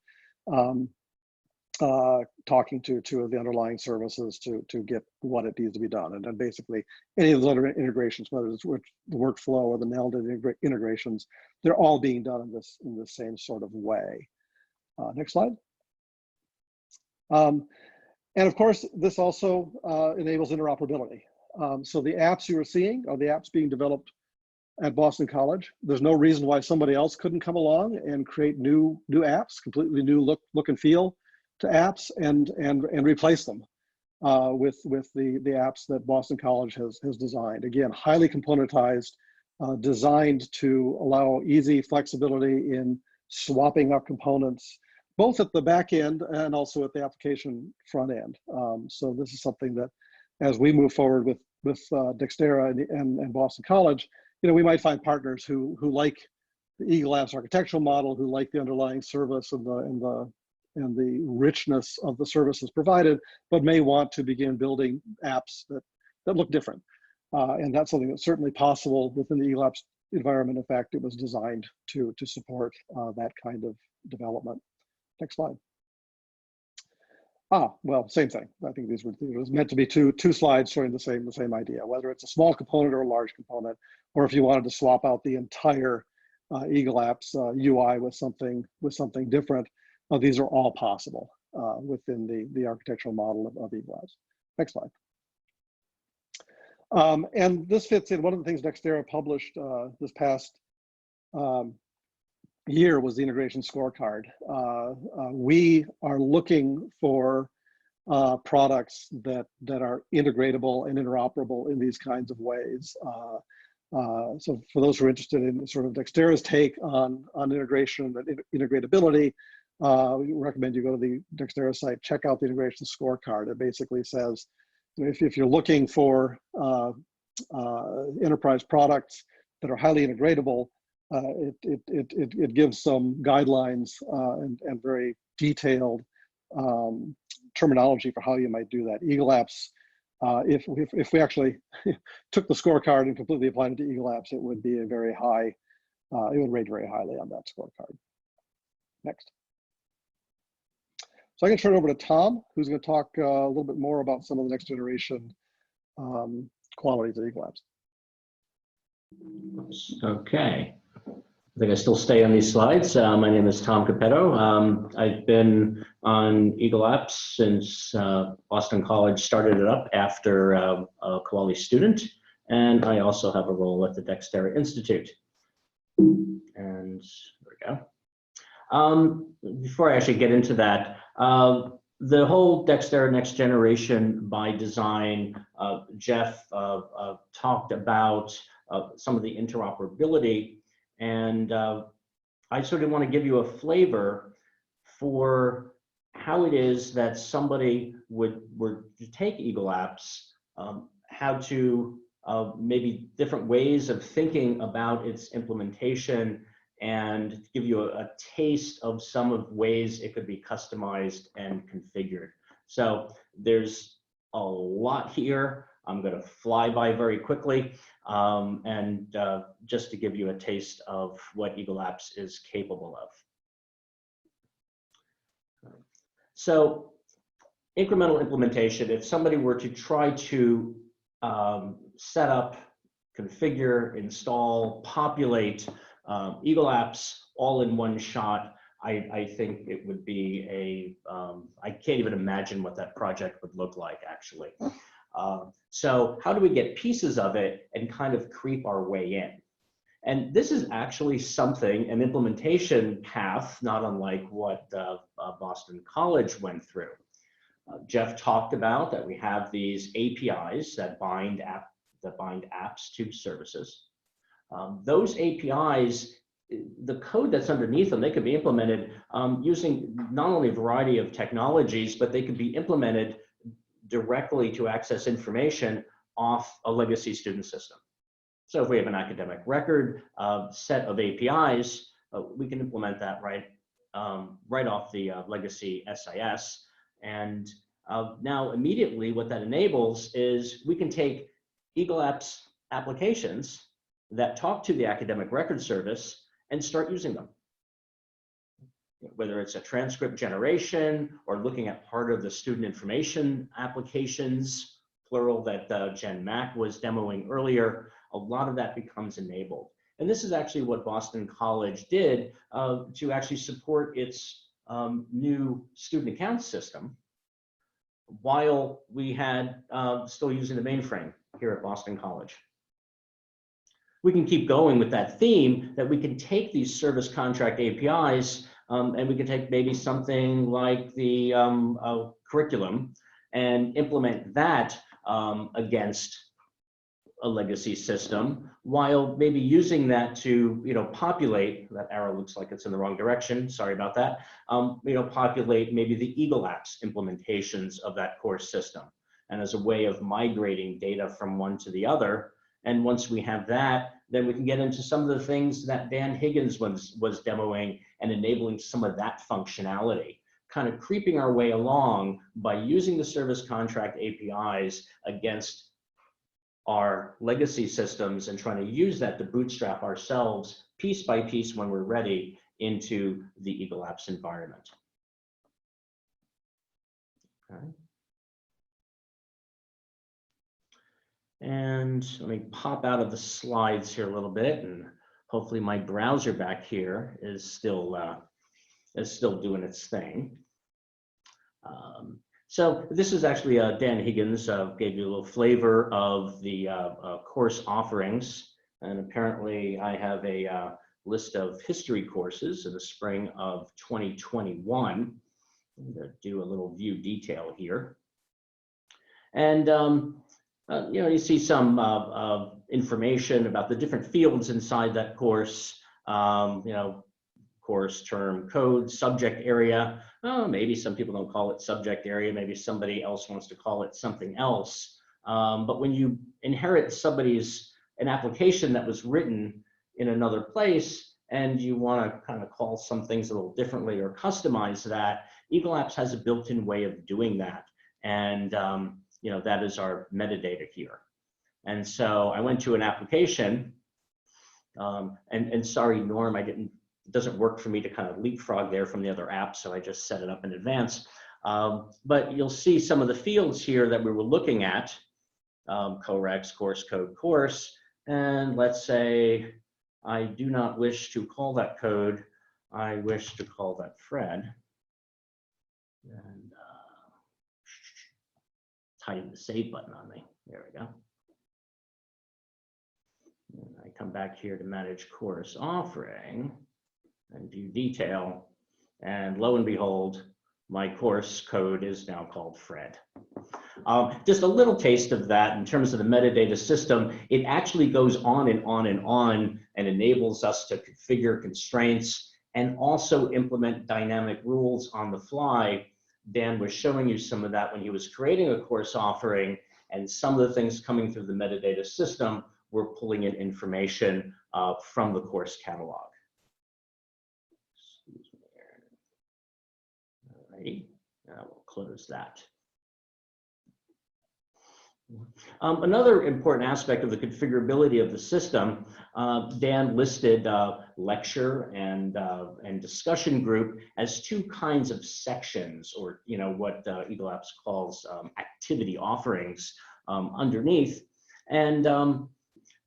talking to two of the underlying services to get what it needs to be done. And then basically any of those other integrations, whether it's the workflow or the melded integrations, they're all being done in the same sort of way. Next slide. And of course, this also enables interoperability. So the apps you are seeing are the apps being developed at Boston College. There's no reason why somebody else couldn't come along and create new apps, completely new look and feel to apps, and replace them with the apps that Boston College has designed. Again, highly componentized, designed to allow easy flexibility in swapping up components, both at the back end and also at the application front end. So this is something that, as we move forward with DXtera and Boston College, we might find partners who like the EagleApps architectural model, who like the underlying service and the richness of the services provided, but may want to begin building apps that look different. And that's something that's certainly possible within the EagleApps environment. In fact, it was designed to support that kind of development. Next slide. Well, same thing. I think it was meant to be two slides showing the same idea, whether it's a small component or a large component, or if you wanted to swap out the entire EagleApps UI with something different. These are all possible within the architectural model of EagleApps. Next slide. And this fits in. One of the things DXtera published this past year was the integration scorecard. We are looking for products that are integratable and interoperable in these kinds of ways. So for those who are interested in sort of DXtera's take on integration and integrability, we recommend you go to the DXtera site, check out the integration scorecard. It basically says, if you're looking for enterprise products that are highly integratable, it gives some guidelines and very detailed terminology for how you might do that. EagleApps, if we actually took the scorecard and completely applied it to EagleApps, it would be a very high, it would rate very highly on that scorecard. Next. So I can turn it over to Tom, who's going to talk a little bit more about some of the next generation qualities of EagleApps. Okay. I think I still stay on these slides. My name is Tom Capetto. I've been on EagleApps since Boston College started it up after a Koali student, and I also have a role at the DXtera Institute. And there we go. Before I actually get into that, the whole DXtera Next Generation by design, Jeff talked about some of the interoperability. And I sort of want to give you a flavor for how it is that somebody were to take EagleApps, how to maybe different ways of thinking about its implementation, and give you a taste of some of ways it could be customized and configured. So there's a lot here. I'm going to fly by very quickly, and just to give you a taste of what EagleApps is capable of. So incremental implementation, if somebody were to try to set up, configure, install, populate EagleApps all in one shot, I think it would be I can't even imagine what that project would look like, actually. So how do we get pieces of it and kind of creep our way in? And this is actually something, an implementation path, not unlike what Boston College went through. Jeff talked about that we have these APIs that bind apps to services. Those APIs, the code that's underneath them, they could be implemented using not only a variety of technologies, but they could be implemented directly to access information off a legacy student system. So if we have an academic record set of APIs, we can implement that right off the legacy SIS. And now immediately what that enables is we can take EagleApps applications that talk to the academic record service and start using them. Whether it's a transcript generation or looking at part of the student information applications, plural, that Jen Mack was demoing earlier, a lot of that becomes enabled. And this is actually what Boston College did to actually support its new student account system while we had still using the mainframe here at Boston College. We can keep going with that theme that we can take these service contract APIs and we can take maybe something like the curriculum and implement that against a legacy system, while maybe using that to, populate, that arrow looks like it's in the wrong direction, sorry about that, populate maybe the EagleApps implementations of that course system, and as a way of migrating data from one to the other. And once we have that, then we can get into some of the things that Dan Higgins was demoing and enabling some of that functionality, kind of creeping our way along by using the service contract APIs against our legacy systems and trying to use that to bootstrap ourselves piece by piece when we're ready into the EagleApps environment. Okay. And let me pop out of the slides here a little bit, and hopefully my browser back here is still doing its thing. So this is actually Dan Higgins gave you a little flavor of the course offerings, and apparently I have a list of history courses in the spring of 2021. I'm going to do a little view detail here, and you see some information about the different fields inside that course. Course, term, code, subject area. Maybe some people don't call it subject area. Maybe somebody else wants to call it something else. But when you inherit an application that was written in another place, and you want to kind of call some things a little differently or customize that, EagleApps has a built-in way of doing that. And that is our metadata here. And so I went to an application, and sorry, Norm, it doesn't work for me to kind of leapfrog there from the other app, so I just set it up in advance. But you'll see some of the fields here that we were looking at, corex, course code, course, and let's say I do not wish to call that code, I wish to call that Fred. And tighten the save button on me, there we go. And I come back here to manage course offering and do detail, and lo and behold, my course code is now called Fred. Just a little taste of that in terms of the metadata system. It actually goes on and on and on and enables us to configure constraints and also implement dynamic rules on the fly. Dan was showing you some of that when he was creating a course offering, and some of the things coming through the metadata system were pulling in information from the course catalog. Alrighty, we'll close that. Another important aspect of the configurability of the system, Dan listed lecture and discussion group as two kinds of sections, or what EagleApps calls activity offerings underneath. And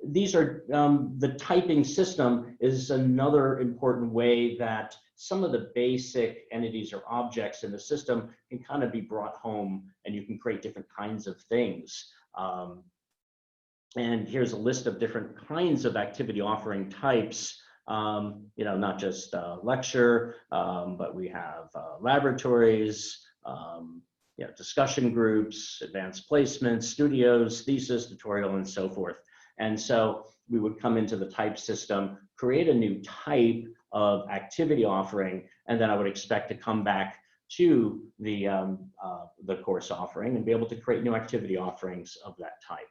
these are the typing system is another important way that some of the basic entities or objects in the system can kind of be brought home, and you can create different kinds of things. And here's a list of different kinds of activity offering types, not just lecture, but we have laboratories, discussion groups, advanced placements, studios, thesis, tutorial, and so forth. And so we would come into the type system, create a new type of activity offering, and then I would expect to come back to the course offering and be able to create new activity offerings of that type.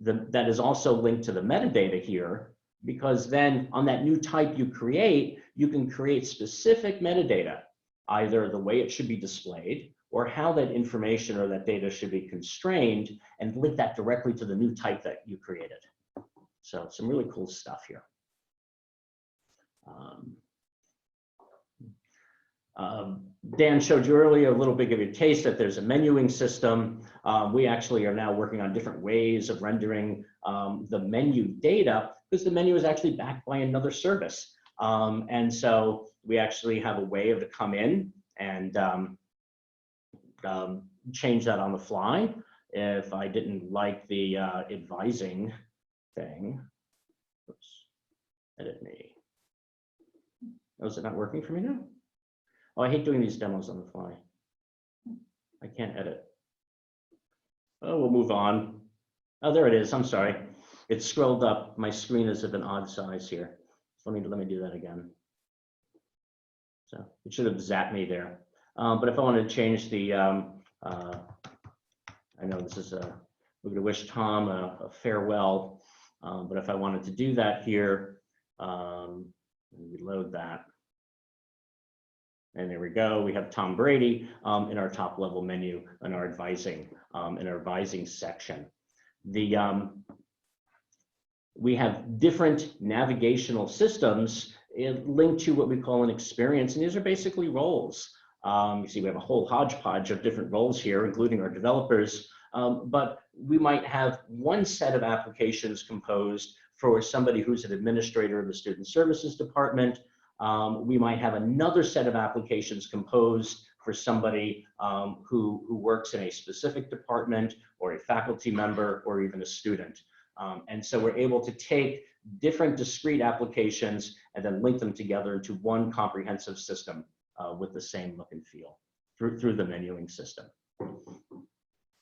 That is also linked to the metadata here, because then on that new type you can create specific metadata, either the way it should be displayed or how that information or that data should be constrained, and link that directly to the new type that you created. So some really cool stuff here. Dan showed you earlier a little bit of a taste that there's a menuing system. We actually are now working on different ways of rendering the menu data, because the menu is actually backed by another service. And so we actually have a way to come in and change that on the fly. If I didn't like the advising thing, oops, edit me. Oh, is it not working for me now? Oh, I hate doing these demos on the fly. I can't edit. Oh, we'll move on. Oh, there it is. I'm sorry. It scrolled up. My screen is of an odd size here. Let me do that again. So it should have zapped me there. But if I want to change the, I know this is we're going to wish Tom a farewell. But if I wanted to do that here, reload that. And there we go. We have Tom Brady in our top level menu in our advising section. We have different navigational systems linked to what we call an experience, and these are basically roles. You see, we have a whole hodgepodge of different roles here, including our developers. But we might have one set of applications composed for somebody who's an administrator of the Student Services Department. We might have another set of applications composed for somebody who works in a specific department, or a faculty member, or even a student. And so we're able to take different discrete applications and then link them together into one comprehensive system with the same look and feel through the menuing system.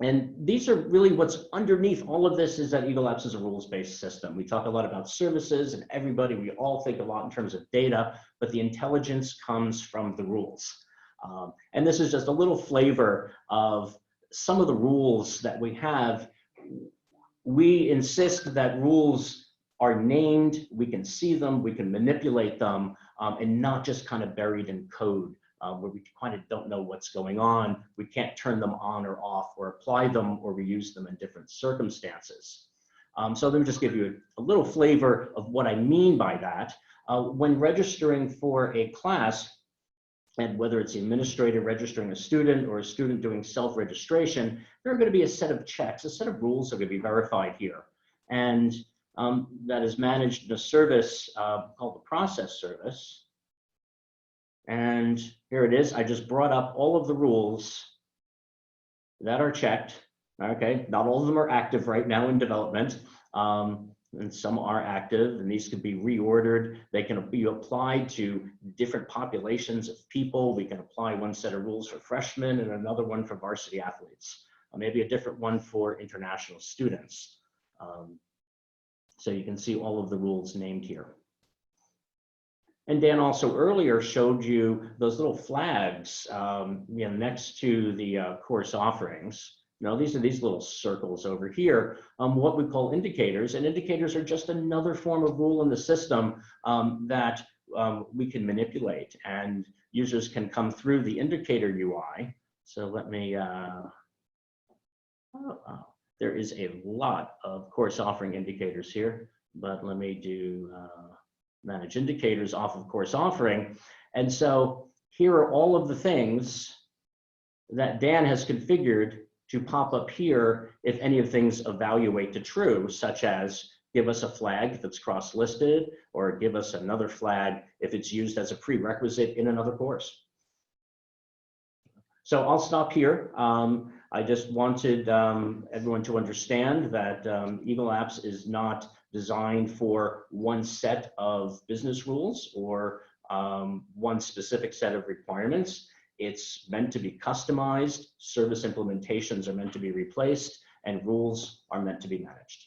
And these are really what's underneath all of this, is that EagleApps is a rules-based system. We talk a lot about services, and we all think a lot in terms of data, but the intelligence comes from the rules. And this is just a little flavor of some of the rules that we have. We insist that rules are named, we can see them, we can manipulate them, and not just kind of buried in code. Where we kind of don't know what's going on. We can't turn them on or off, or apply them or reuse them in different circumstances. So let me just give you a little flavor of what I mean by that. When registering for a class, and whether it's the administrator registering a student or a student doing self-registration, there are going to be a set of checks, a set of rules that are going to be verified here. And that is managed in a service called the process service. And here it is. I just brought up all of the rules that are checked. Okay, not all of them are active right now in development, and some are active, and these could be reordered. They can be applied to different populations of people. We can apply one set of rules for freshmen and another one for varsity athletes, maybe a different one for international students. So you can see all of the rules named here. And Dan also earlier showed you those little flags next to the course offerings. These are these little circles over here, what we call indicators. And indicators are just another form of rule in the system that we can manipulate. And users can come through the indicator UI. So let me, there is a lot of course offering indicators here, but let me do manage indicators off of course offering. And so here are all of the things that Dan has configured to pop up here if any of things evaluate to true, such as give us a flag that's cross-listed, or give us another flag if it's used as a prerequisite in another course. So I'll stop here. I just wanted everyone to understand that EagleApps is not designed for one set of business rules or one specific set of requirements. It's meant to be customized, service implementations are meant to be replaced, and rules are meant to be managed.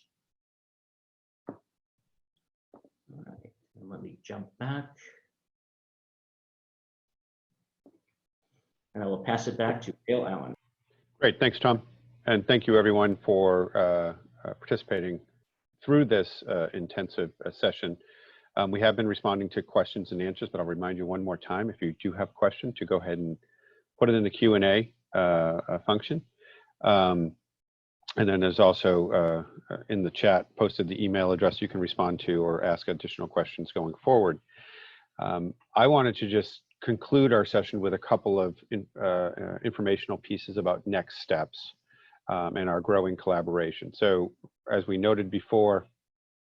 All right, and let me jump back. And I will pass it back to Dale Allen. Great, thanks, Tom. And thank you everyone for participating through this intensive session. We have been responding to questions and answers, but I'll remind you one more time, if you do have a question, to go ahead and put it in the Q&A function. And then there's also in the chat posted the email address you can respond to or ask additional questions going forward. I wanted to just conclude our session with a couple of informational pieces about next steps and our growing collaboration. So as we noted before,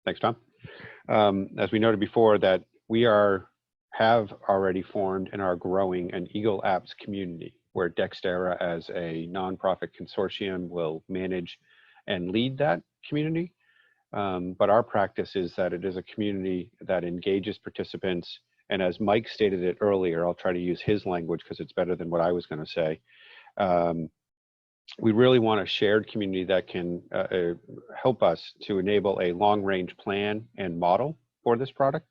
thanks, Tom. As we noted before, that we have already formed and are growing an EagleApps community where DXtera as a nonprofit consortium will manage and lead that community. But our practice is that it is a community that engages participants. And as Mike stated it earlier, I'll try to use his language because it's better than what I was going to say. We really want a shared community that can help us to enable a long-range plan and model for this product,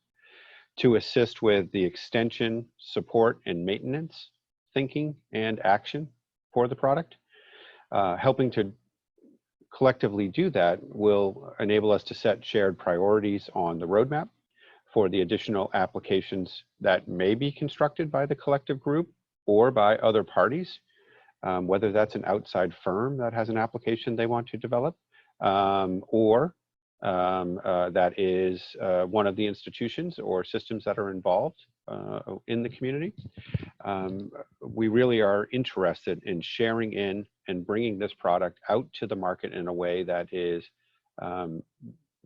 to assist with the extension, support, and maintenance, thinking, and action for the product. Helping to collectively do that will enable us to set shared priorities on the roadmap for the additional applications that may be constructed by the collective group or by other parties, whether that's an outside firm that has an application they want to develop, or that is one of the institutions or systems that are involved in the community. We really are interested in sharing in and bringing this product out to the market in a way that is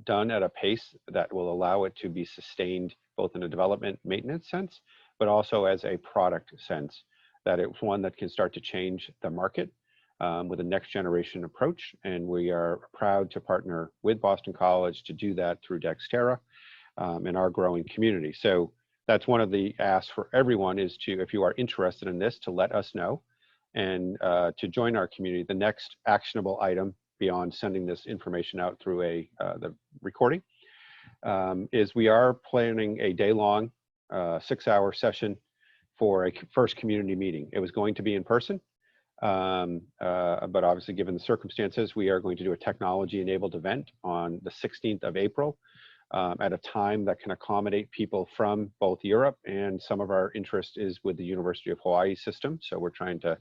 done at a pace that will allow it to be sustained both in a development maintenance sense, but also as a product sense, that it's one that can start to change the market with a next generation approach. And we are proud to partner with Boston College to do that through DXtera in our growing community. So that's one of the asks for everyone is to, if you are interested in this, to let us know and to join our community. The next actionable item beyond sending this information out through the recording is we are planning a day-long 6-hour session for a first community meeting. It was going to be in person, but obviously given the circumstances, we are going to do a technology-enabled event on the 16th of April at a time that can accommodate people from both Europe, and some of our interest is with the University of Hawaii system. So we're trying to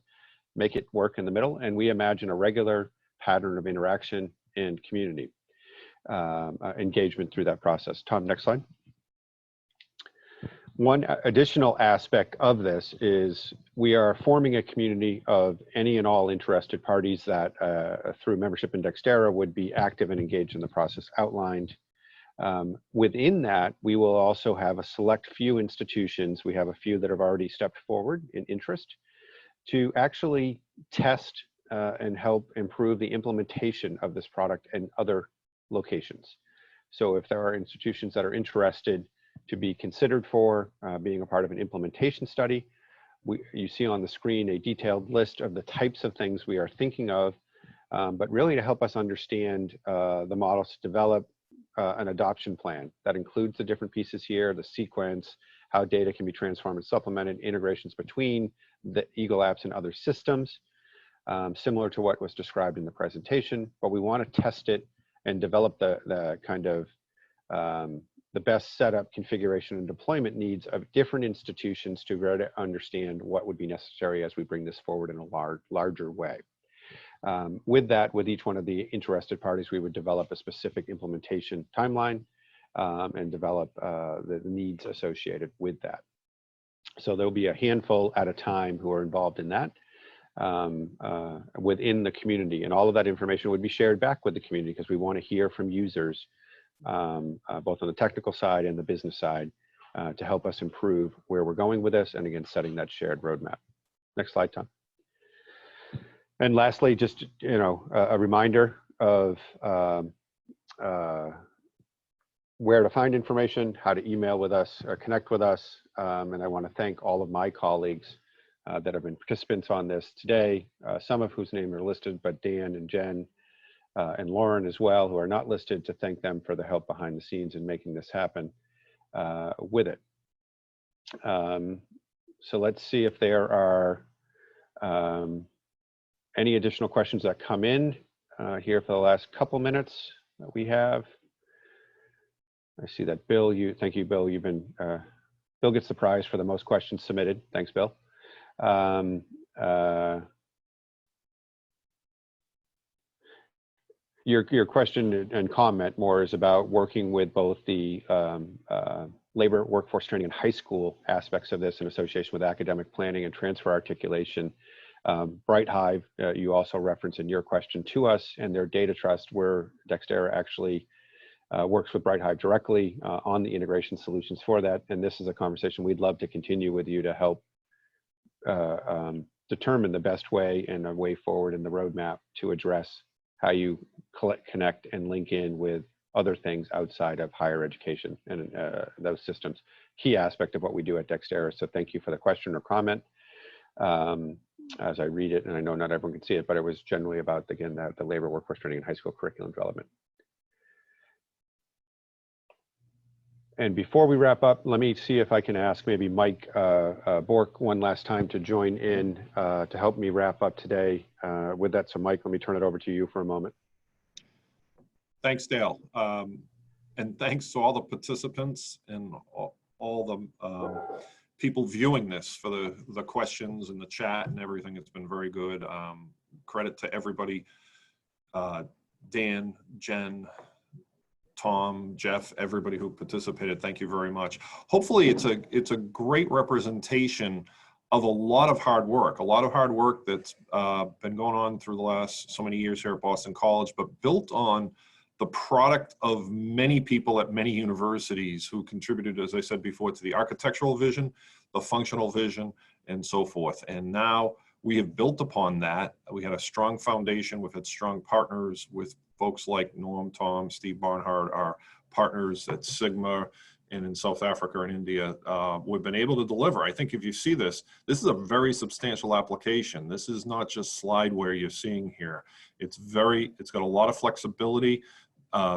make it work in the middle, and we imagine a regular pattern of interaction and community engagement through that process. Tom, next slide. One additional aspect of this is we are forming a community of any and all interested parties that through membership in DXtera would be active and engaged in the process outlined. Within that, we will also have a select few institutions. We have a few that have already stepped forward in interest to actually test and help improve the implementation of this product in other locations. So if there are institutions that are interested to be considered for being a part of an implementation study, you see on the screen a detailed list of the types of things we are thinking of, but really to help us understand the models to develop an adoption plan that includes the different pieces here, the sequence, how data can be transformed and supplemented, integrations between the EagleApps and other systems, similar to what was described in the presentation. But we want to test it and develop the kind of the best setup, configuration, and deployment needs of different institutions to better understand what would be necessary as we bring this forward in a larger way. With that, with each one of the interested parties, we would develop a specific implementation timeline and develop the needs associated with that. So there'll be a handful at a time who are involved in that within the community, and all of that information would be shared back with the community because we want to hear from users both on the technical side and the business side to help us improve where we're going with this, and again, setting that shared roadmap. Next slide, Tom. And lastly, just a reminder of where to find information, how to email with us, or connect with us. And I want to thank all of my colleagues that have been participants on this today, some of whose names are listed, but Dan and Jen and Lauren as well, who are not listed, to thank them for the help behind the scenes in making this happen with it. So let's see if there are any additional questions that come in here for the last couple minutes that we have. I see that Bill, thank you, Bill. You've been, Bill gets the prize for the most questions submitted. Thanks, Bill. Your question and comment more is about working with both the labor workforce training in high school aspects of this in association with academic planning and transfer articulation. Bright Hive, you also reference in your question to us, and their data trust, where DXtera actually works with Bright Hive directly on the integration solutions for that. And this is a conversation we'd love to continue with you to help determine the best way and a way forward in the roadmap to address how you connect and link in with other things outside of higher education and those systems. Key aspect of what we do at DXtera. So thank you for the question or comment. As I read it, and I know not everyone can see it, but it was generally about, again, the labor workforce training and high school curriculum development. And before we wrap up, let me see if I can ask maybe Mike Bork one last time to join in to help me wrap up today with that. So Mike, let me turn it over to you for a moment. Thanks, Dale. And thanks to all the participants and all the people viewing this for the questions and the chat and everything. It's been very good. Credit to everybody, Dan, Jen, Tom, Jeff, everybody who participated. Thank you very much. Hopefully it's a great representation of a lot of hard work that's been going on through the last so many years here at Boston College, but built on the product of many people at many universities who contributed, as I said before, to the architectural vision, the functional vision, and so forth. And now we have built upon that. We had a strong foundation. We've had strong partners with folks like Norm, Tom, Steve Barnhart, our partners at Sigma and in South Africa and India. We've been able to deliver. I think if you see this is a very substantial application. This is not just slideware you're seeing here. It's got a lot of flexibility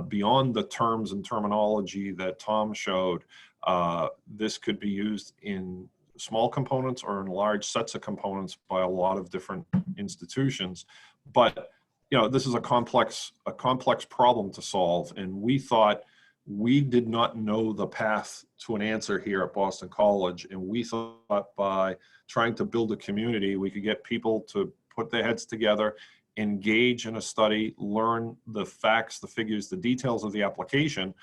beyond the terms and terminology that Tom showed. This could be used in small components or in large sets of components by a lot of different institutions. But this is a complex problem to solve, and we thought we did not know the path to an answer here at Boston College, and we thought by trying to build a community, we could get people to put their heads together, engage in a study, learn the facts, the figures, the details of the application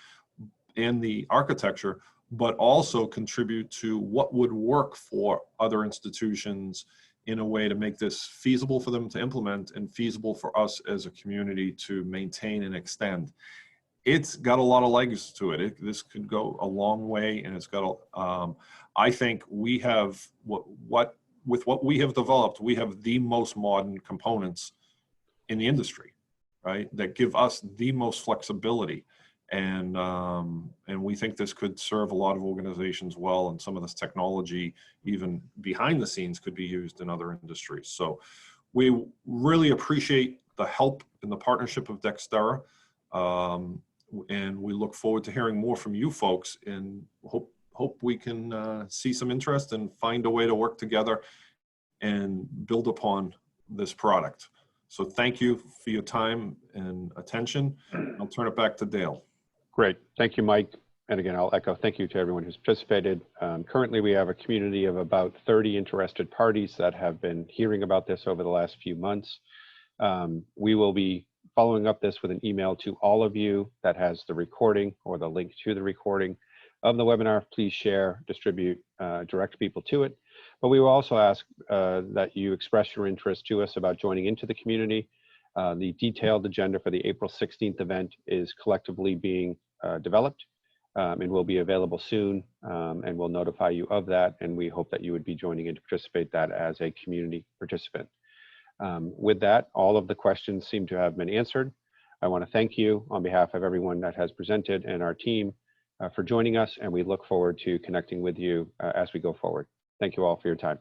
and the architecture, but also contribute to what would work for other institutions in a way to make this feasible for them to implement and feasible for us as a community to maintain and extend. It's got a lot of legs to it. This could go a long way, and it's got I think we have with what we have developed, we have the most modern components in the industry, right? That give us the most flexibility. And we think this could serve a lot of organizations well, and some of this technology, even behind the scenes, could be used in other industries. So we really appreciate the help and the partnership of DXtera, and we look forward to hearing more from you folks, and hope we can see some interest and find a way to work together and build upon this product. So thank you for your time and attention. I'll turn it back to Dale. Great. Thank you, Mike. And again, I'll echo thank you to everyone who's participated. Currently, we have a community of about 30 interested parties that have been hearing about this over the last few months. We will be following up this with an email to all of you that has the recording or the link to the recording of the webinar. Please share, distribute, direct people to it. But we will also ask that you express your interest to us about joining into the community. The detailed agenda for the April 16th event is collectively being developed and will be available soon, and we'll notify you of that, and we hope that you would be joining in to participate that as a community participant. With that, all of the questions seem to have been answered. I want to thank you on behalf of everyone that has presented and our team for joining us, and we look forward to connecting with you as we go forward. Thank you all for your time.